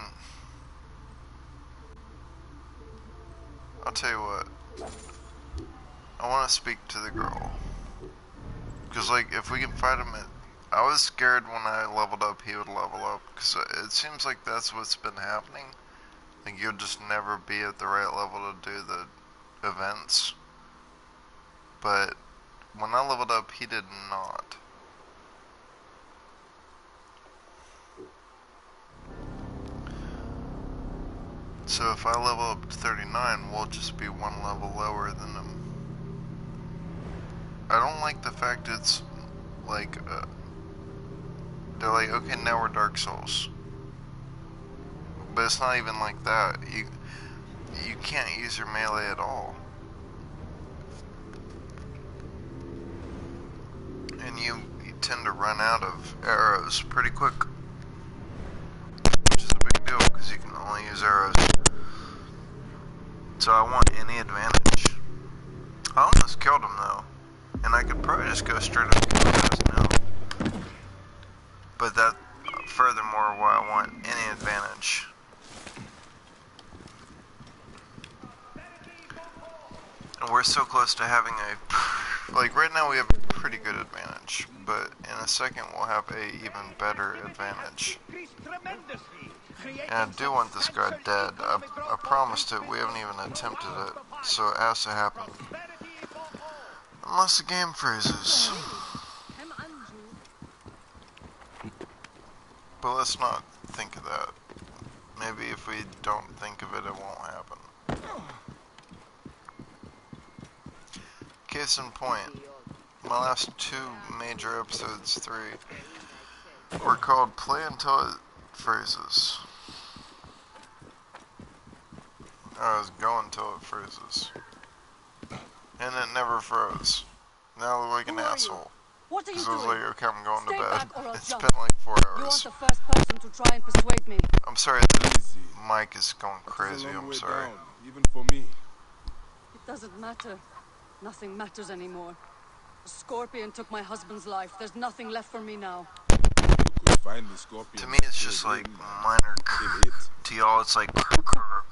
I'll tell you what. I want to speak to the girl. Because, like, if we can fight him at... I was scared when I leveled up he would level up. Because it seems like that's what's been happening. Like, you'll just never be at the right level to do the events. But when I leveled up, he did not. So if I level up to 39, we'll just be one level lower than him. I don't like the fact it's like, they're like, okay, now we're Dark Souls. But it's not even like that. You can't use your melee at all. And you tend to run out of arrows pretty quick. Which is a big deal, because you can only use arrows So I want any advantage. I almost killed him though. And I could probably just go straight up and kill him now. But that, furthermore, why I want any advantage. And we're so close to having a, like right now we have a pretty good advantage. But in a second we'll have a even better advantage. And I do want this guy dead. I promised it, we haven't even attempted it. So it has to happen. Unless the game freezes. But let's not think of that. Maybe if we don't think of it, it won't happen. Case in point, my last 2 major episodes, 3, were called Play Until It Freezes. I was going until it freezes. And it never froze. Now I look like an asshole. What are you Because I was doing? like, okay, I'm going Stay to bed. back or I'll It's jump. been like 4 You want hours. the first person to try and persuade me. I'm sorry, the mic is going It's a crazy, long I'm way sorry. down, even for me. It doesn't matter. Nothing matters anymore. A scorpion took my husband's life. There's nothing left for me now. You could find the scorpion. To me, it's just like minor. To y'all, it's like. Are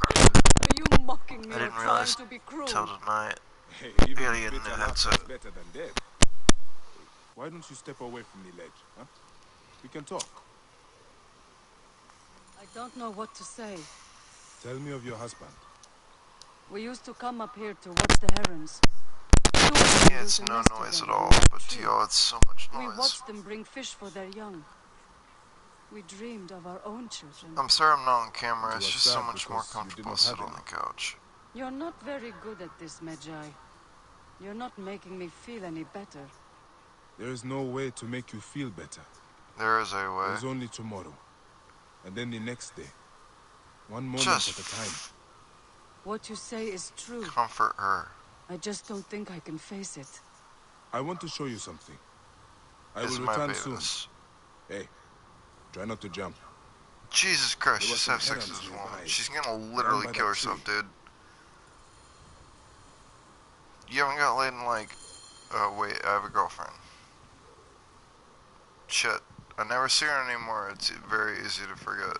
you mocking me I or didn't trying realize to be cruel? till tonight. Hey, I even gotta if get a bitter new laughter headset. is better than death. Why don't you step away from the ledge, huh? We can talk. I don't know what to say. Tell me of your husband. We used to come up here to watch the herons. Yeah, it's no noise at all, but to y'all, it's so much We noise. watched them bring fish for their young. We dreamed of our own children. I'm sorry I'm not on camera, You it's are just so sad much more because you comfortable did to not sit have on the any. couch. You're not very good at this, Magi. You're not making me feel any better. There is no way to make you feel better. There is a way. There's only tomorrow. And then the next day. One moment Just at a time. What you say is true. comfort her. I just don't think I can face it. I want to show you something. I Is will my return soon. business. Hey, try not to jump. Jesus Christ, There was just some have sex with herons this nearby. woman. She's gonna Down literally by kill that herself, tree. dude. You haven't got laid in like... Oh, wait, I have a girlfriend. Shit. I never see her anymore. It's very easy to forget.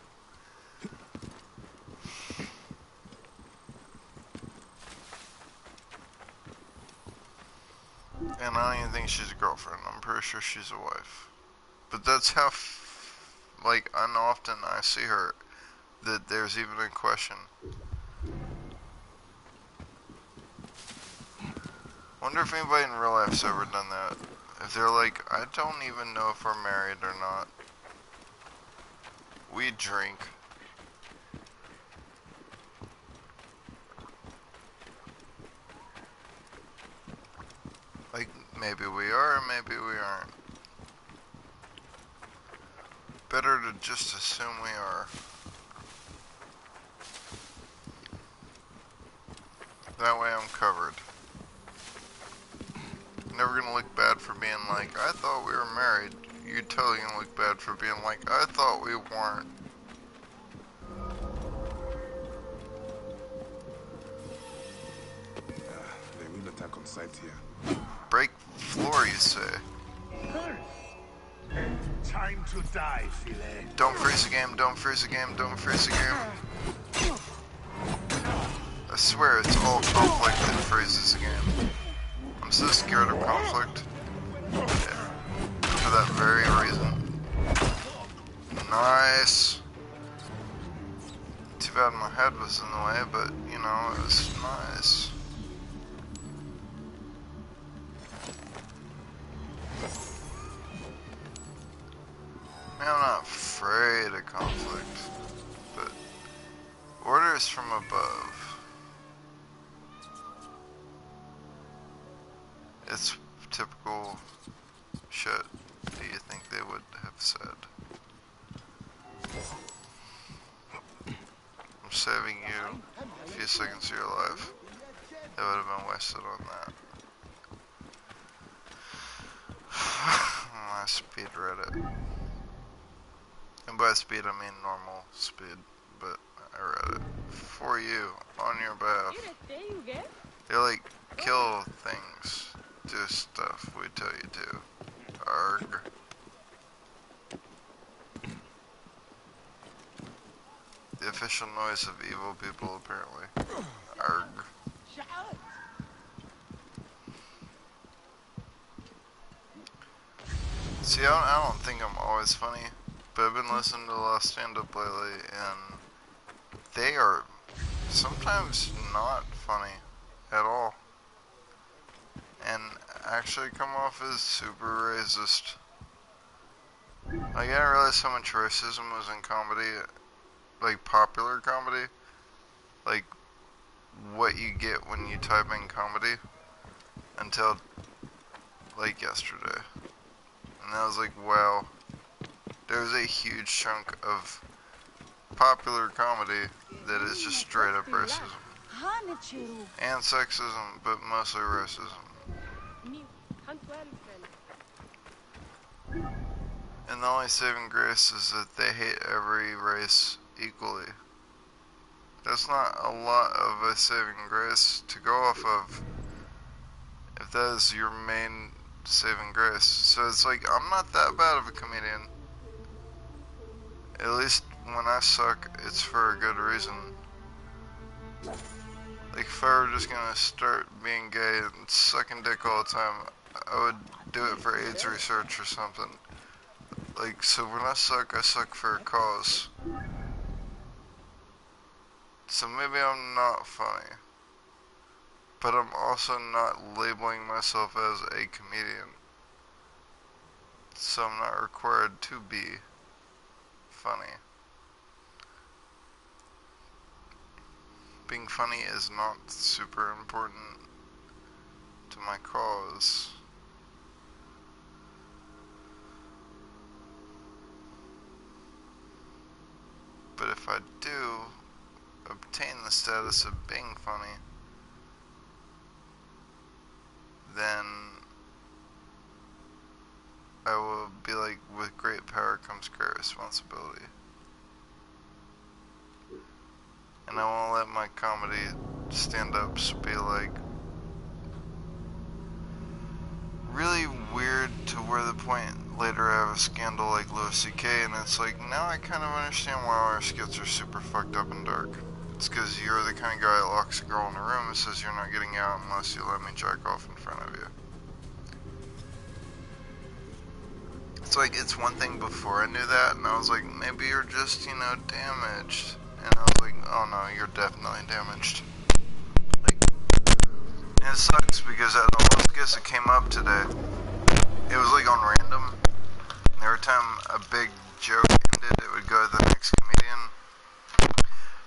And I don't even think she's a girlfriend. I'm pretty sure she's a wife. But that's how, like, unoften I see her that there's even a question. Wonder if anybody in real life's ever done that. If they're like, I don't even know if we're married or not. We drink. Like, maybe we are, or maybe we aren't. Better to just assume we are. That way I'm covered. Never gonna look bad for being like, I thought we were married. You're totally gonna look bad for being like, I thought we weren't. They will attack on sight here. Break floor, you say? Time to die, Filet. Don't freeze the game, don't freeze the game, don't freeze the game. I swear it's all conflict that freezes the game. I'm so scared of conflict. Yeah. For that very reason. Nice. Too bad my head was in the way, but you know, it was nice. Man, I'm not afraid of conflict, but orders from above. It's typical shit do you think they would have said. I'm saving you a few seconds of your life that would have been wasted on that. I speed read it. And by speed I mean normal speed, but I read it. For you. on your behalf. They like kill things, do stuff we tell you to. Arg. The official noise of evil people, apparently. Arg. See, I don't think I'm always funny, but I've been listening to a lot of stand-up lately, and they are sometimes not funny at all, and actually come off as super racist. Like, I didn't realize how much racism was in comedy, like popular comedy, like what you get when you type in comedy, until like yesterday. And I was like, wow, there's a huge chunk of popular comedy that is just straight up racism. And sexism, but mostly racism. And the only saving grace is that they hate every race equally. That's not a lot of a saving grace to go off of if that is your main saving grace. So it's like, I'm not that bad of a comedian. At least when I suck, it's for a good reason. Like, if I were just gonna start being gay and sucking dick all the time, I would do it for AIDS research or something. Like, so when I suck for a cause. So maybe I'm not funny. But I'm also not labeling myself as a comedian. So I'm not required to be funny. Being funny is not super important to my cause. But if I do obtain the status of being funny, then I will be like, with great power comes great responsibility. And I won't let my comedy stand-ups be like really weird to where the point later I have a scandal like Louis C.K. and it's like, now I kind of understand why our skits are super fucked up and dark. It's because you're the kind of guy that locks a girl in a room and says you're not getting out unless you let me jack off in front of you. It's like, it's one thing before I knew that, and I was like, maybe you're just, you know, damaged. And I was like, oh no, you're definitely damaged. Like, and it sucks because at all the skits that came up today, it was like on random. And every time a big joke ended, it would go to the next comedian.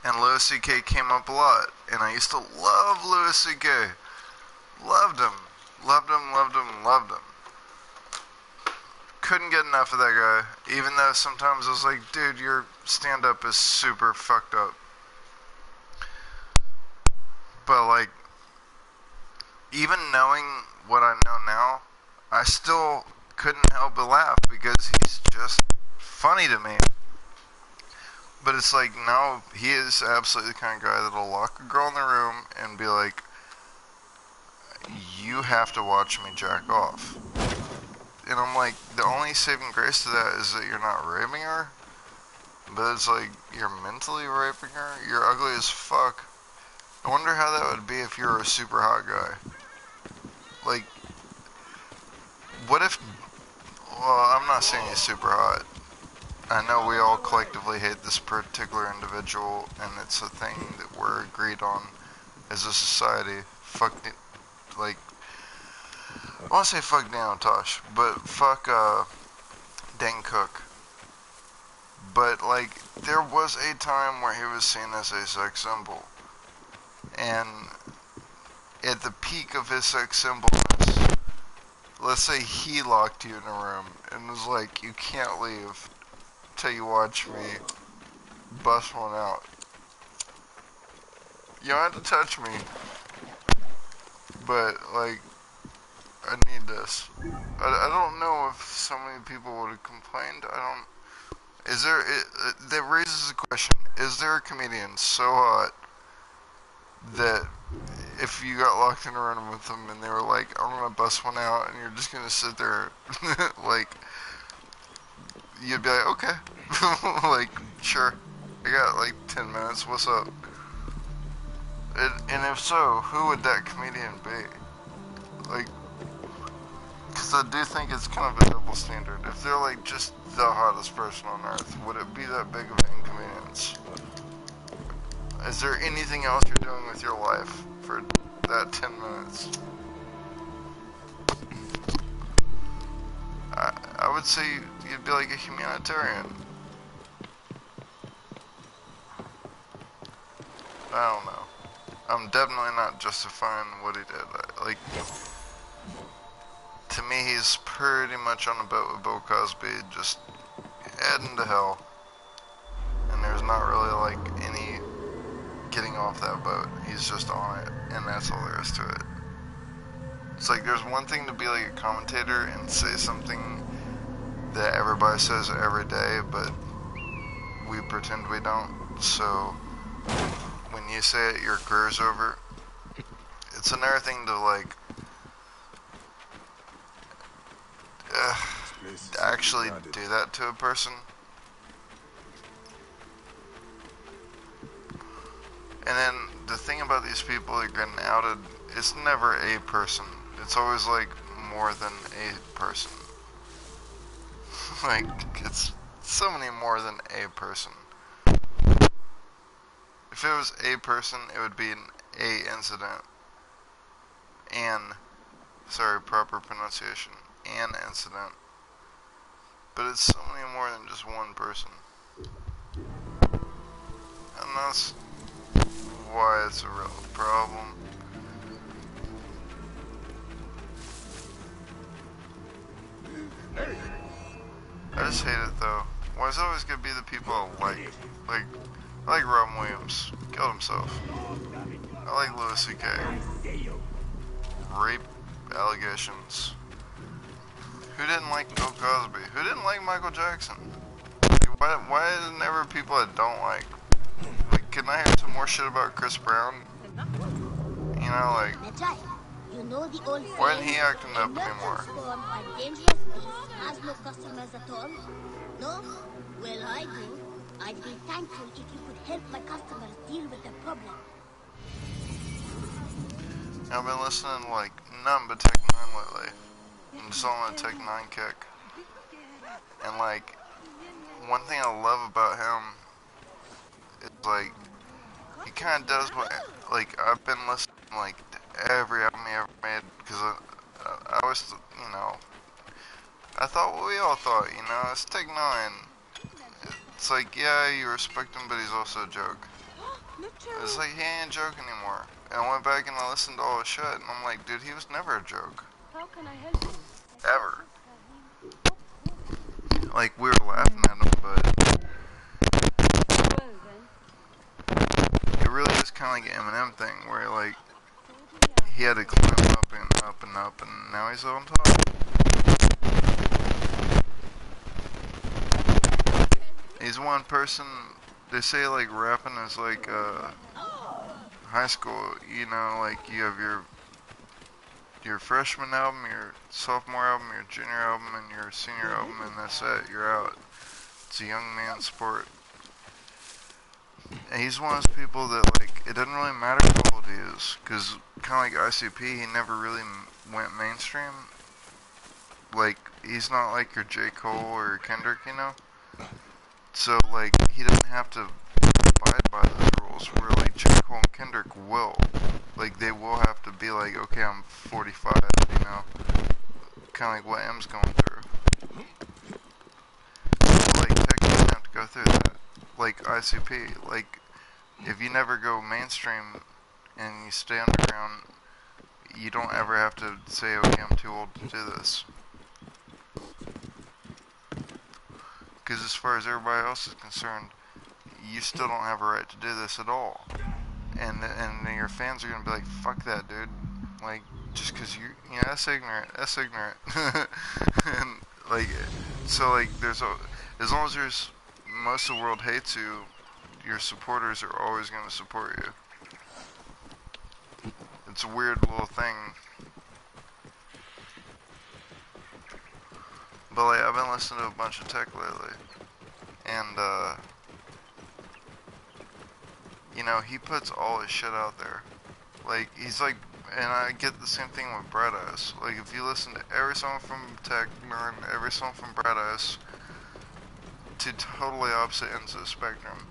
And Louis C.K. came up a lot. And I used to love Louis C.K. Loved him. Loved him, loved him, loved him. Couldn't get enough of that guy. Even though sometimes I was like, dude, your stand-up is super fucked up. But like, even knowing what I know now, I still couldn't help but laugh because he's just funny to me. But it's like, no, he is absolutely the kind of guy that'll lock a girl in the room and be like, you have to watch me jack off. And I'm like, the only saving grace to that is that you're not raping her. But it's like, you're mentally raping her? You're ugly as fuck. I wonder how that would be if you were a super hot guy. Like, what if... Well, I'm not saying he's super hot. I know we all collectively hate this particular individual, and it's a thing that we're agreed on as a society. Fuck, like... I want to say fuck Dan Tosh, but fuck Dane Cook. But like, there was a time where he was seen as a sex symbol, and at the peak of his sex symbolness, let's say he locked you in a room and was like, you can't leave till you watch me bust one out. You don't have to touch me, but like, I need this. I don't know if so many people would have complained. That raises a question. Is there a comedian so hot that if you got locked in a room with them and they were like, I'm gonna bust one out, and you're just gonna sit there, like, you'd be like, okay, like, sure, I got like 10 minutes, what's up? And if so, who would that comedian be? Like, because I do think it's kind of a double standard. If they're like just the hottest person on earth, would it be that big of an inconvenience? Is there anything else you're doing with your life for that 10 minutes? I would say you'd be like a humanitarian. I don't know. I'm definitely not justifying what he did. Like, to me, he's pretty much on a boat with Bill Cosby, just heading to hell. And there's not really like any getting off that boat. He's just on it, and that's all there is to it. It's like there's one thing to be like a commentator and say something that everybody says every day, but we pretend we don't. So when you say it, your career's over. It's another thing to like actually do that to a person. And then the thing about these people that are getting outed, it's never a person. It's always like more than a person. Like, it's so many more than a person. If it was a person, it would be an A incident. Sorry, proper pronunciation. An incident. But it's so many more than just one person. And that's why it's a real problem. I just hate it though. Why is it always gonna be the people I like? I like Robin Williams. Killed himself. I like Louis C.K. Rape allegations. Who didn't like Bill Cosby? Who didn't like Michael Jackson? Like, why is it never people I don't like? Like, can I hear some more shit about Chris Brown? You know, like, You know the old why isn't he saying, acting up a merchant anymore? storm a dangerous beast has no customers at all? No? Well, I do. I'd be thankful if you could help my customers deal with their problem. I've been listening to, like, nothing but Tech 9 lately. I'm just on a Tech 9 kick. And, like, one thing I love about him is, like, he kind of does what, like, I've been listening, like, to every album he ever made, because I was, you know, I thought what we all thought, you know, it's Tech 9. It's like, yeah, you respect him, but he's also a joke. It's like, he ain't a joke anymore. And I went back and I listened to all his shit, and I'm like, dude, he was never a joke. How can I help you? Ever. Like, we were laughing at him, but Well then, it really is kind of like an Eminem thing, where, like, he had to climb up and up and up, and now he's on top. He's one person, they say, like, rapping is like, high school, you know, like, you have your freshman album, your sophomore album, your junior album, and your senior album, and that's it, you're out. It's a young man's sport. And he's one of those people that, like, it doesn't really matter how old he is, because kind of like ICP, he never really went mainstream. Like, he's not like your J. Cole or Kendrick, you know? So, like, he doesn't have to abide by those rules, where, like, J. Cole and Kendrick will. Like, they will have to be like, okay, I'm 45, you know? Kind of like what M's going through. Like, Tech doesn't have to go through that. Like, ICP, like, if you never go mainstream and you stay underground, you don't ever have to say, okay, I'm too old to do this. Because as far as everybody else is concerned, you still don't have a right to do this at all. And then your fans are gonna be like, fuck that, dude. Like, just because you know, that's ignorant. And, like, so, like, as long as there's, most of the world hates you, your supporters are always gonna support you. It's a weird little thing. But like, I've been listening to a bunch of tech lately. And, you know, he puts all his shit out there. Like, he's like, and I get the same thing with Brad Ice. Like, if you listen to every song from Tech Nerd, every song from Brad Ice, to totally opposite ends of the spectrum,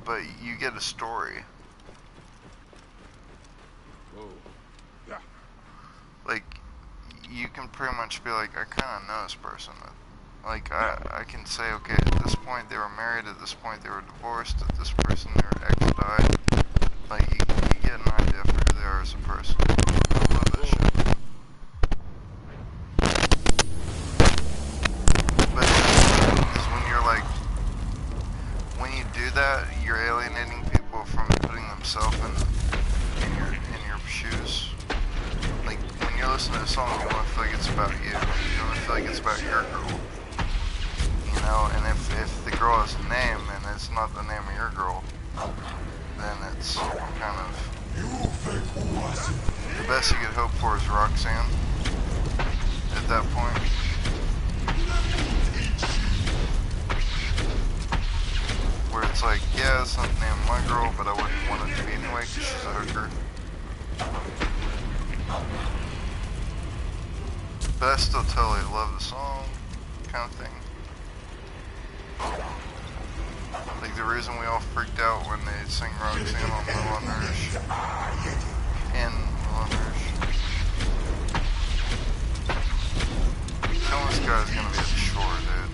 but you get a story. Whoa. Yeah. Like, you can pretty much be like, I kind of know this person. Like, I can say, okay, at this point they were married, at this point they were divorced, at this person their ex died. Like, you get an idea for who they are as a person. I love that shit. But is when you're like, when you do that, you're alienating people from putting themselves in your shoes. Like, when you're listening to a song, you want to feel like it's about you. You want to feel like it's about your girl. You know, and if the girl has a name and it's not the name of your girl, then it's kind of... The best you could hope for is Roxanne at that point. Where it's like, yeah, it's not the name of my girl, but I wouldn't want it to be anyway because she's a hooker. But I still totally love the song, kind of thing. Like the reason we all freaked out when they sing Roxanne on Moulin Rouge. In Moulin Rouge. Telling this guy's gonna be at the shore, dude.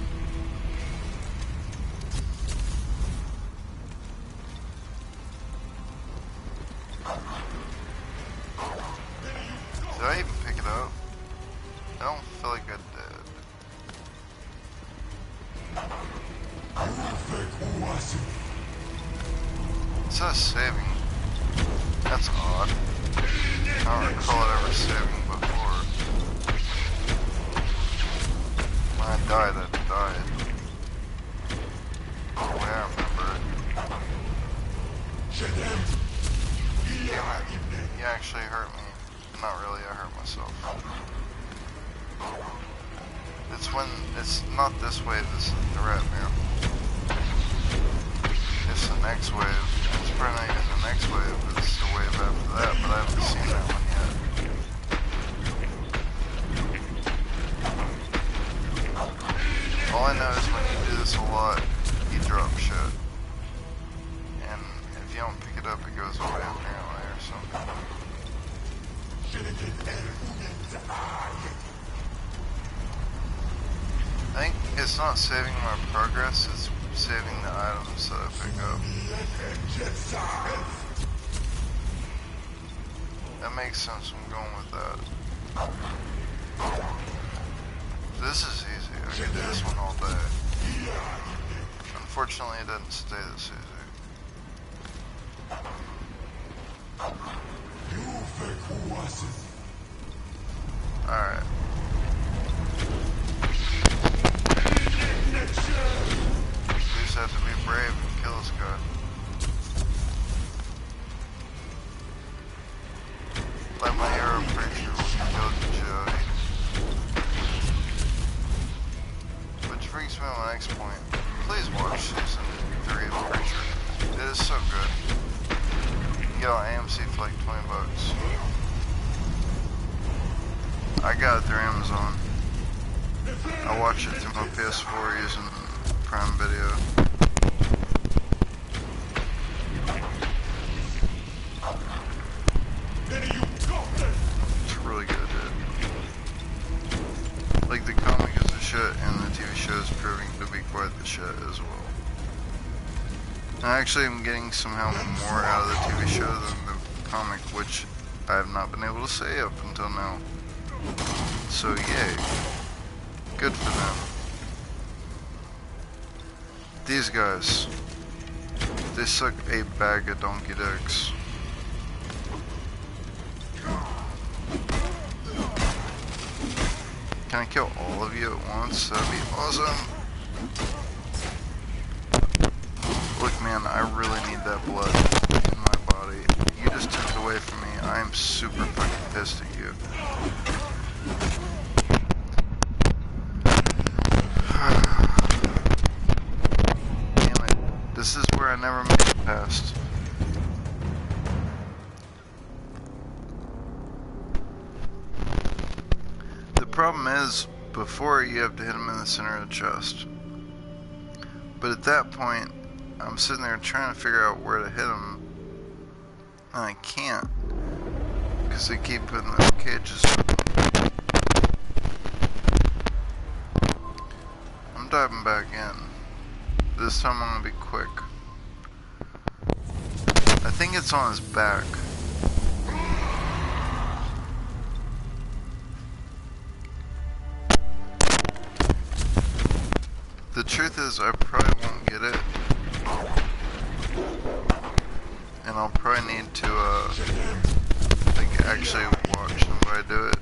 Did I even pick it up? I don't feel like I did. It says saving. That's odd. I don't recall it ever saving before. When I died, I died. The way I remember it. Damn it. You actually hurt me. Not really, I hurt myself. It's when, it's not this wave, this is the rat man. It's the next wave. It's probably not even the next wave, it's the wave after that, but I haven't seen that one yet. All I know is when you do this a lot, you drop shit. And if you don't pick it up, it goes away apparently or something. I think it's not saving my progress, it's saving the items that I pick up. That makes sense, I'm going with that. This is easy, I can do this one all day. Unfortunately, it doesn't stay this easy. Alright. We just have to be brave and kill this guy. Like my hero preacher killed Jody. Which brings me to my next point. Please watch season 3 of Preacher. It is so good. You can get on AMC for like $20. I got it through Amazon. I watch it through my PS4 using Prime Video. It's really good, dude. Like, the comic is the shit, and the TV show is proving to be quite the shit as well. I actually am getting somehow more out of the TV show than the comic, which I have not been able to say up until now. So yay. Good for them. These guys, they suck a bag of donkey dicks. Can I kill all of you at once? That'd be awesome. Look man, I really need that blood in my body. You just took it away from me I'm super fucking pissed at you. Damn it. This is where I never made it past. The problem is, before you have to hit him in the center of the chest. But at that point, I'm sitting there trying to figure out where to hit him. And I can't. Because they keep putting the cages. I'm diving back in. This time I'm gonna be quick. I think it's on his back. The truth is, I probably won't get it. And I'll probably need to, like, actually watch somebody do it.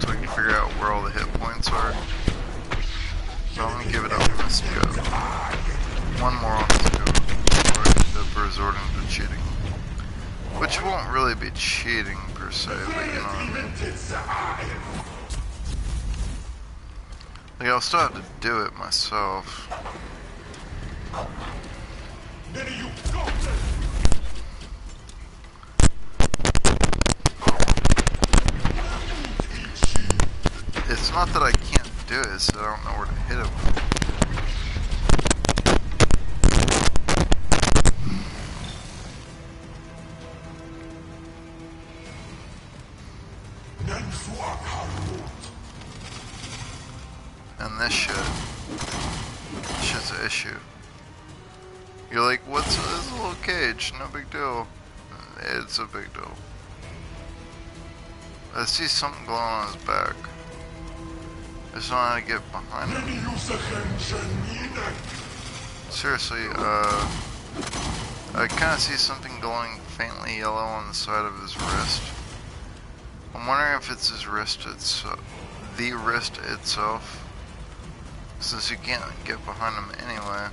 So I can figure out where all the hit points are. So I'm gonna give it up on this go. One more on this go before I end up resorting to cheating. Which won't really be cheating per se, but you know what I mean. Like, I'll still have to do it myself. It's not that I can't do it, it's that I don't know where to hit him. And this shit's an issue. You're like, what's this little cage? No big deal. It's a big deal. I see something glowing on his back. I just don't know how to get behind him. Seriously, I kind of see something glowing faintly yellow on the side of his wrist. I'm wondering if it's his wrist itself, the wrist itself, since you can't get behind him anyway.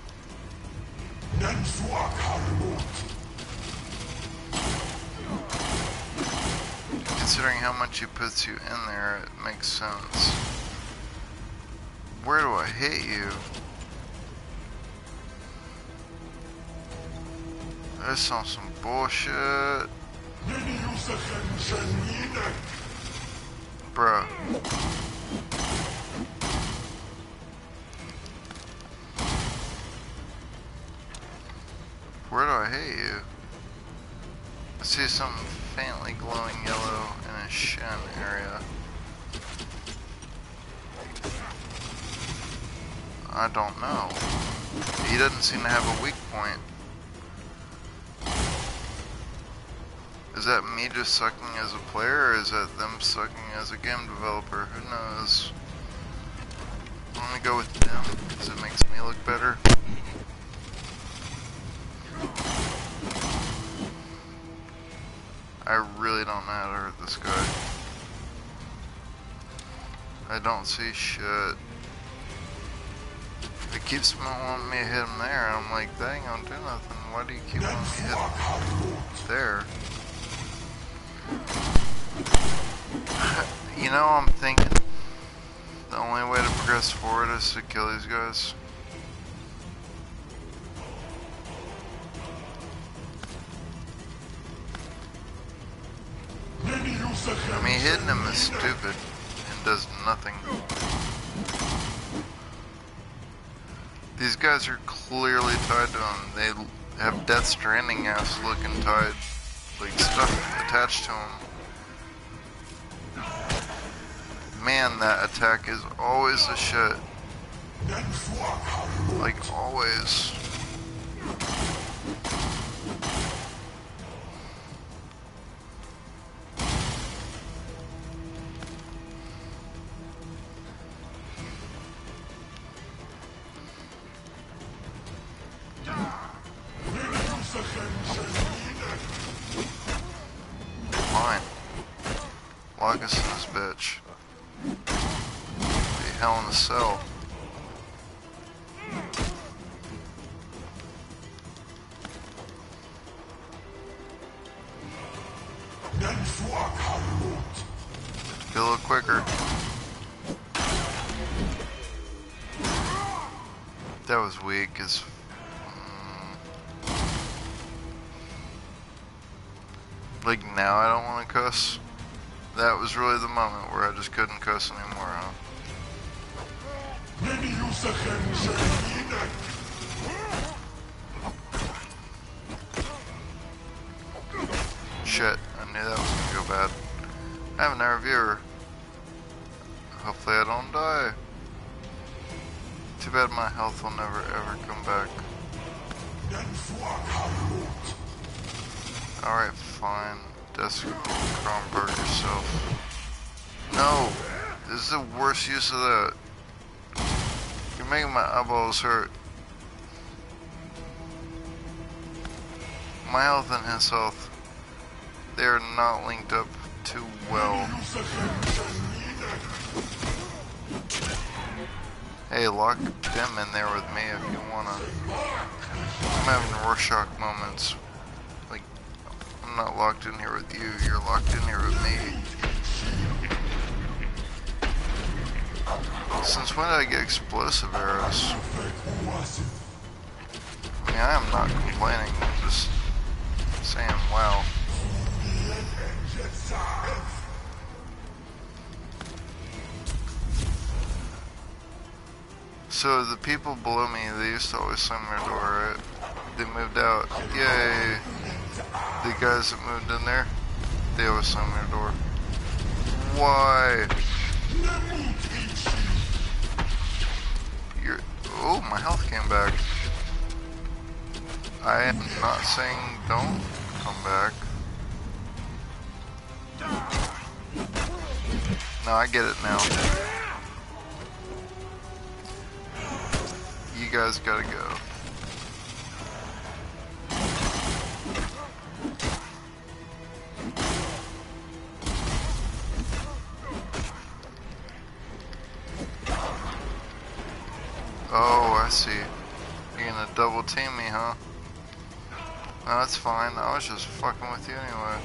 Considering how much he puts you in there, it makes sense. Where do I hit you? This sounds some bullshit. Bruh. Where do I hit you? I see something faintly glowing yellow in his shin area. I don't know. He doesn't seem to have a weak point. Is that me just sucking as a player, or is that them sucking as a game developer? Who knows? I'm gonna go with them, because it makes me look better. I really don't know how to hurt this guy. I don't see shit. It keeps wanting me to hit him there, and I'm like, that ain't gonna do nothing. Why do you keep wanting me to hit there? You know, I'm thinking the only way to progress forward is to kill these guys. I mean, hitting him is stupid and does nothing. These guys are clearly tied to him. They have Death Stranding ass looking tied, like stuff attached to him. Man, that attack is always the shit. Like, always. Fine. Lock us in this bitch. Be hell in a cell. Be a little quicker. That was weak as... Like now I don't want to cuss. That was really the moment where I just couldn't cuss anymore, huh? Shit, I knew that was gonna go bad. I have an air viewer. Hopefully I don't die. Too bad my health will never ever come back. Alright, fine. Desk Kronberg yourself. No! This is the worst use of that. You're making my eyeballs hurt. My health and his health, they are not linked up too well. Hey, lock them in there with me if you wanna. I'm having Rorschach moments. Like, I'm not locked in here with you, you're locked in here with me. Since when did I get explosive arrows? I mean, I am not complaining, I'm just saying, wow. So the people below me, they used to always slam their door, right? They moved out. Yay! The guys that moved in there, they always slam their door. Why? Oh, my health came back. I am not saying don't come back. No, I get it now. You guys gotta go. Oh, I see. You're gonna double team me, huh? No, that's fine. I was just fucking with you anyway.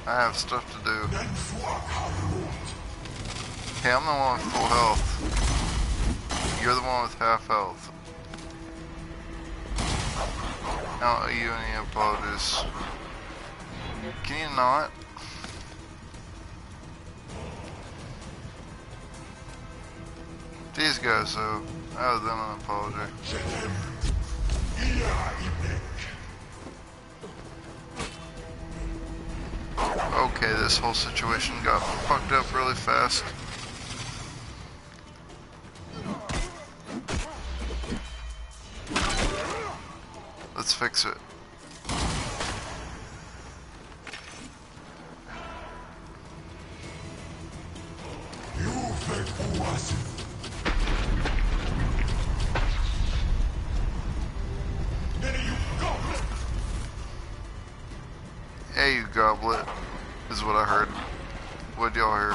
I have stuff to do. Hey, I'm the one with full health. You're the one with half health. I don't owe you any apologies. Can you not? These guys, though, I owe them an apology. Okay, this whole situation got fucked up really fast. Let's fix it. Hey, you goblet, is what I heard. What'd y'all hear?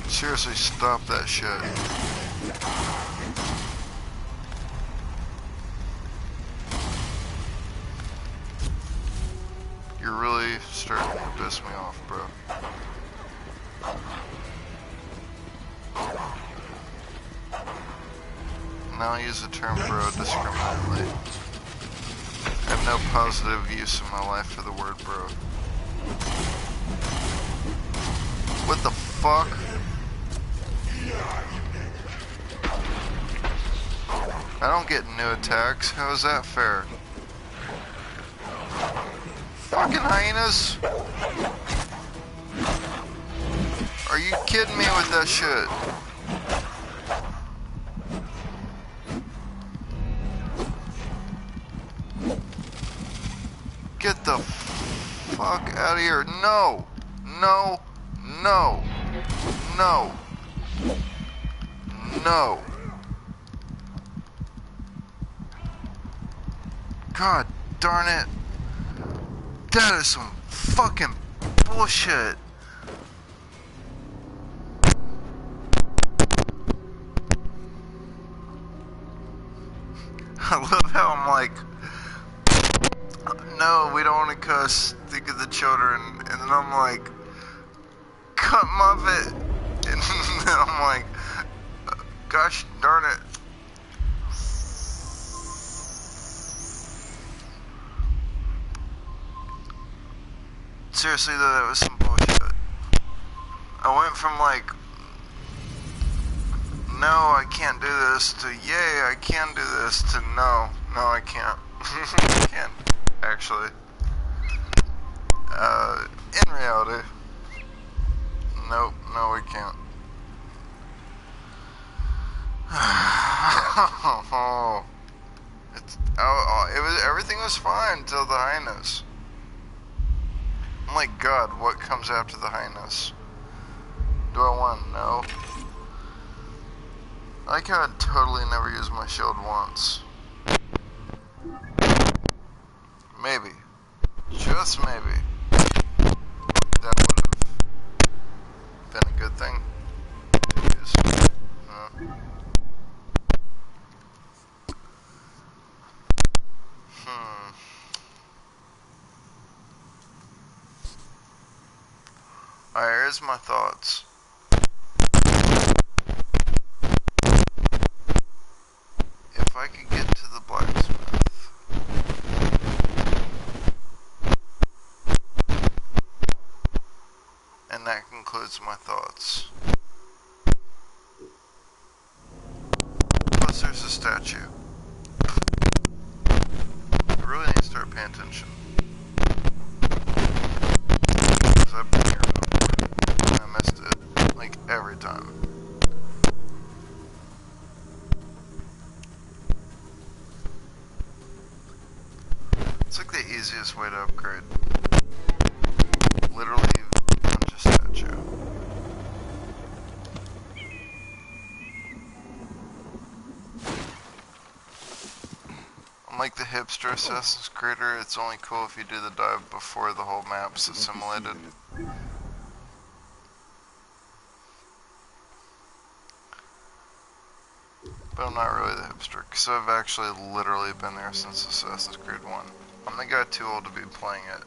Seriously, stop that shit. You're really starting to piss me off, bro. Now I use the term bro discriminately. I have no positive use in my life for the word bro. What the fuck? I don't get new attacks. How is that fair? Fucking hyenas! Are you kidding me with that shit? Get the fuck out of here. No! No! No! No! No! God darn it! That is some fucking bullshit! I love how I'm like, no, we don't want to cuss. Think of the children. And then I'm like, cut Muppet. And then I'm like, gosh darn it. Seriously though, that was some bullshit. I went from like, no, I can't do this, to yay, I can do this, to no, I can't. I can't, actually. In reality, nope, no, we can't. Everything was fine till the highness. Oh my god, what comes after the highness? Do I want to know? I like how I totally never used my shield once. Maybe. Just maybe. That would have been a good thing to use. Alright, here's my thoughts. If I could get to the blacksmith, and that concludes my thoughts. Plus there's a statue. I really need to start paying attention. Because I've been here before, and I missed it, like, every time. It's like the easiest way to upgrade. Literally, punch a statue. Unlike the hipster Assassin's Creator, it's only cool if you do the dive before the whole map's assimilated. But I'm not really the hipster, because I've actually literally been there since Assassin's Creed 1. I'm the guy too old to be playing it.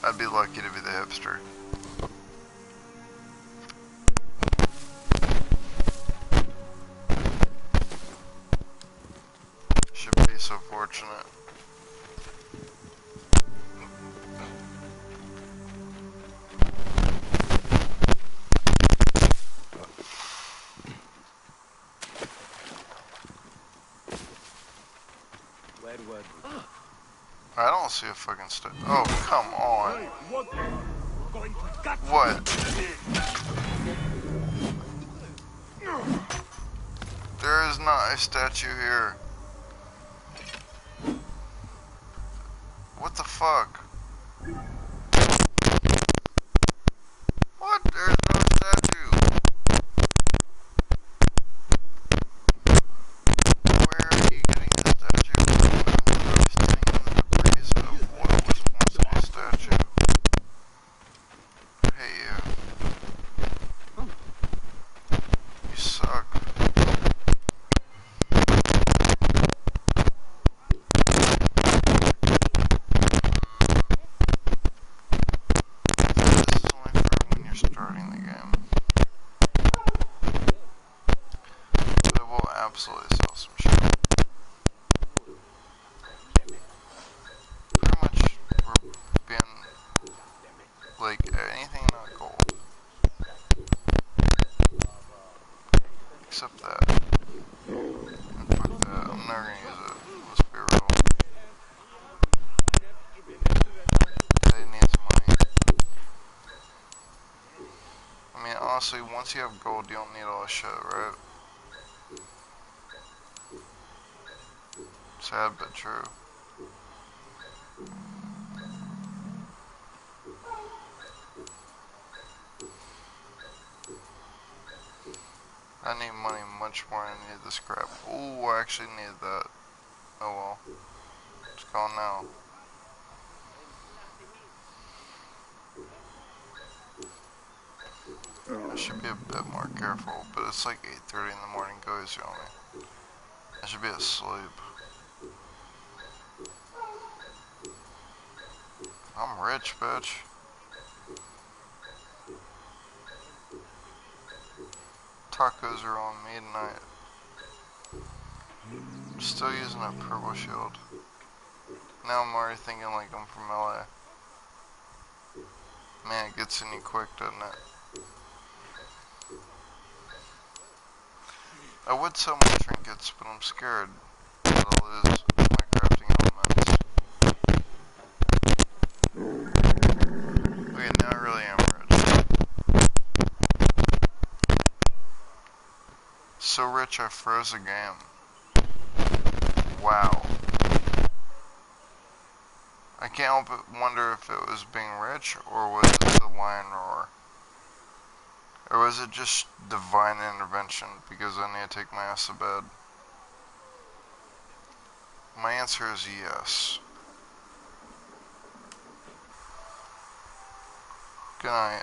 I'd be lucky to be the hipster. Should be so fortunate. I don't see a fucking oh, come on. What? There is not a statue here. What the fuck? What? There's no statue. Where are you getting the statue? I'm literally standing in the debris of what was once a statue. Hey, you. You suck. This is only for when you're starting the game. But it will absolutely sell some shit. Pretty much, we're being, like, anything not gold. Except that. And fuck that, I'm never gonna use it. Let's be real. They needs money. I mean, honestly, once you have gold, you don't need all this shit, right? Sad but true. I need money much more than I need the scrap. Ooh, I actually need that. Oh well. It's gone now. I should be a bit more careful, but it's like 8:30 in the morning. Go easy on me. I should be asleep. rich, bitch. Tacos are on me tonight. Still using a purple shield. Now I'm already thinking like I'm from LA. Man, it gets in you quick, doesn't it? I would sell my trinkets, but I'm scared that I'll lose my crafting elements. Okay, now I really am rich. So rich I froze a game. Wow. I can't help but wonder if it was being rich, or was it the lion roar? Or was it just divine intervention because I need to take my ass to bed? My answer is yes. Good night.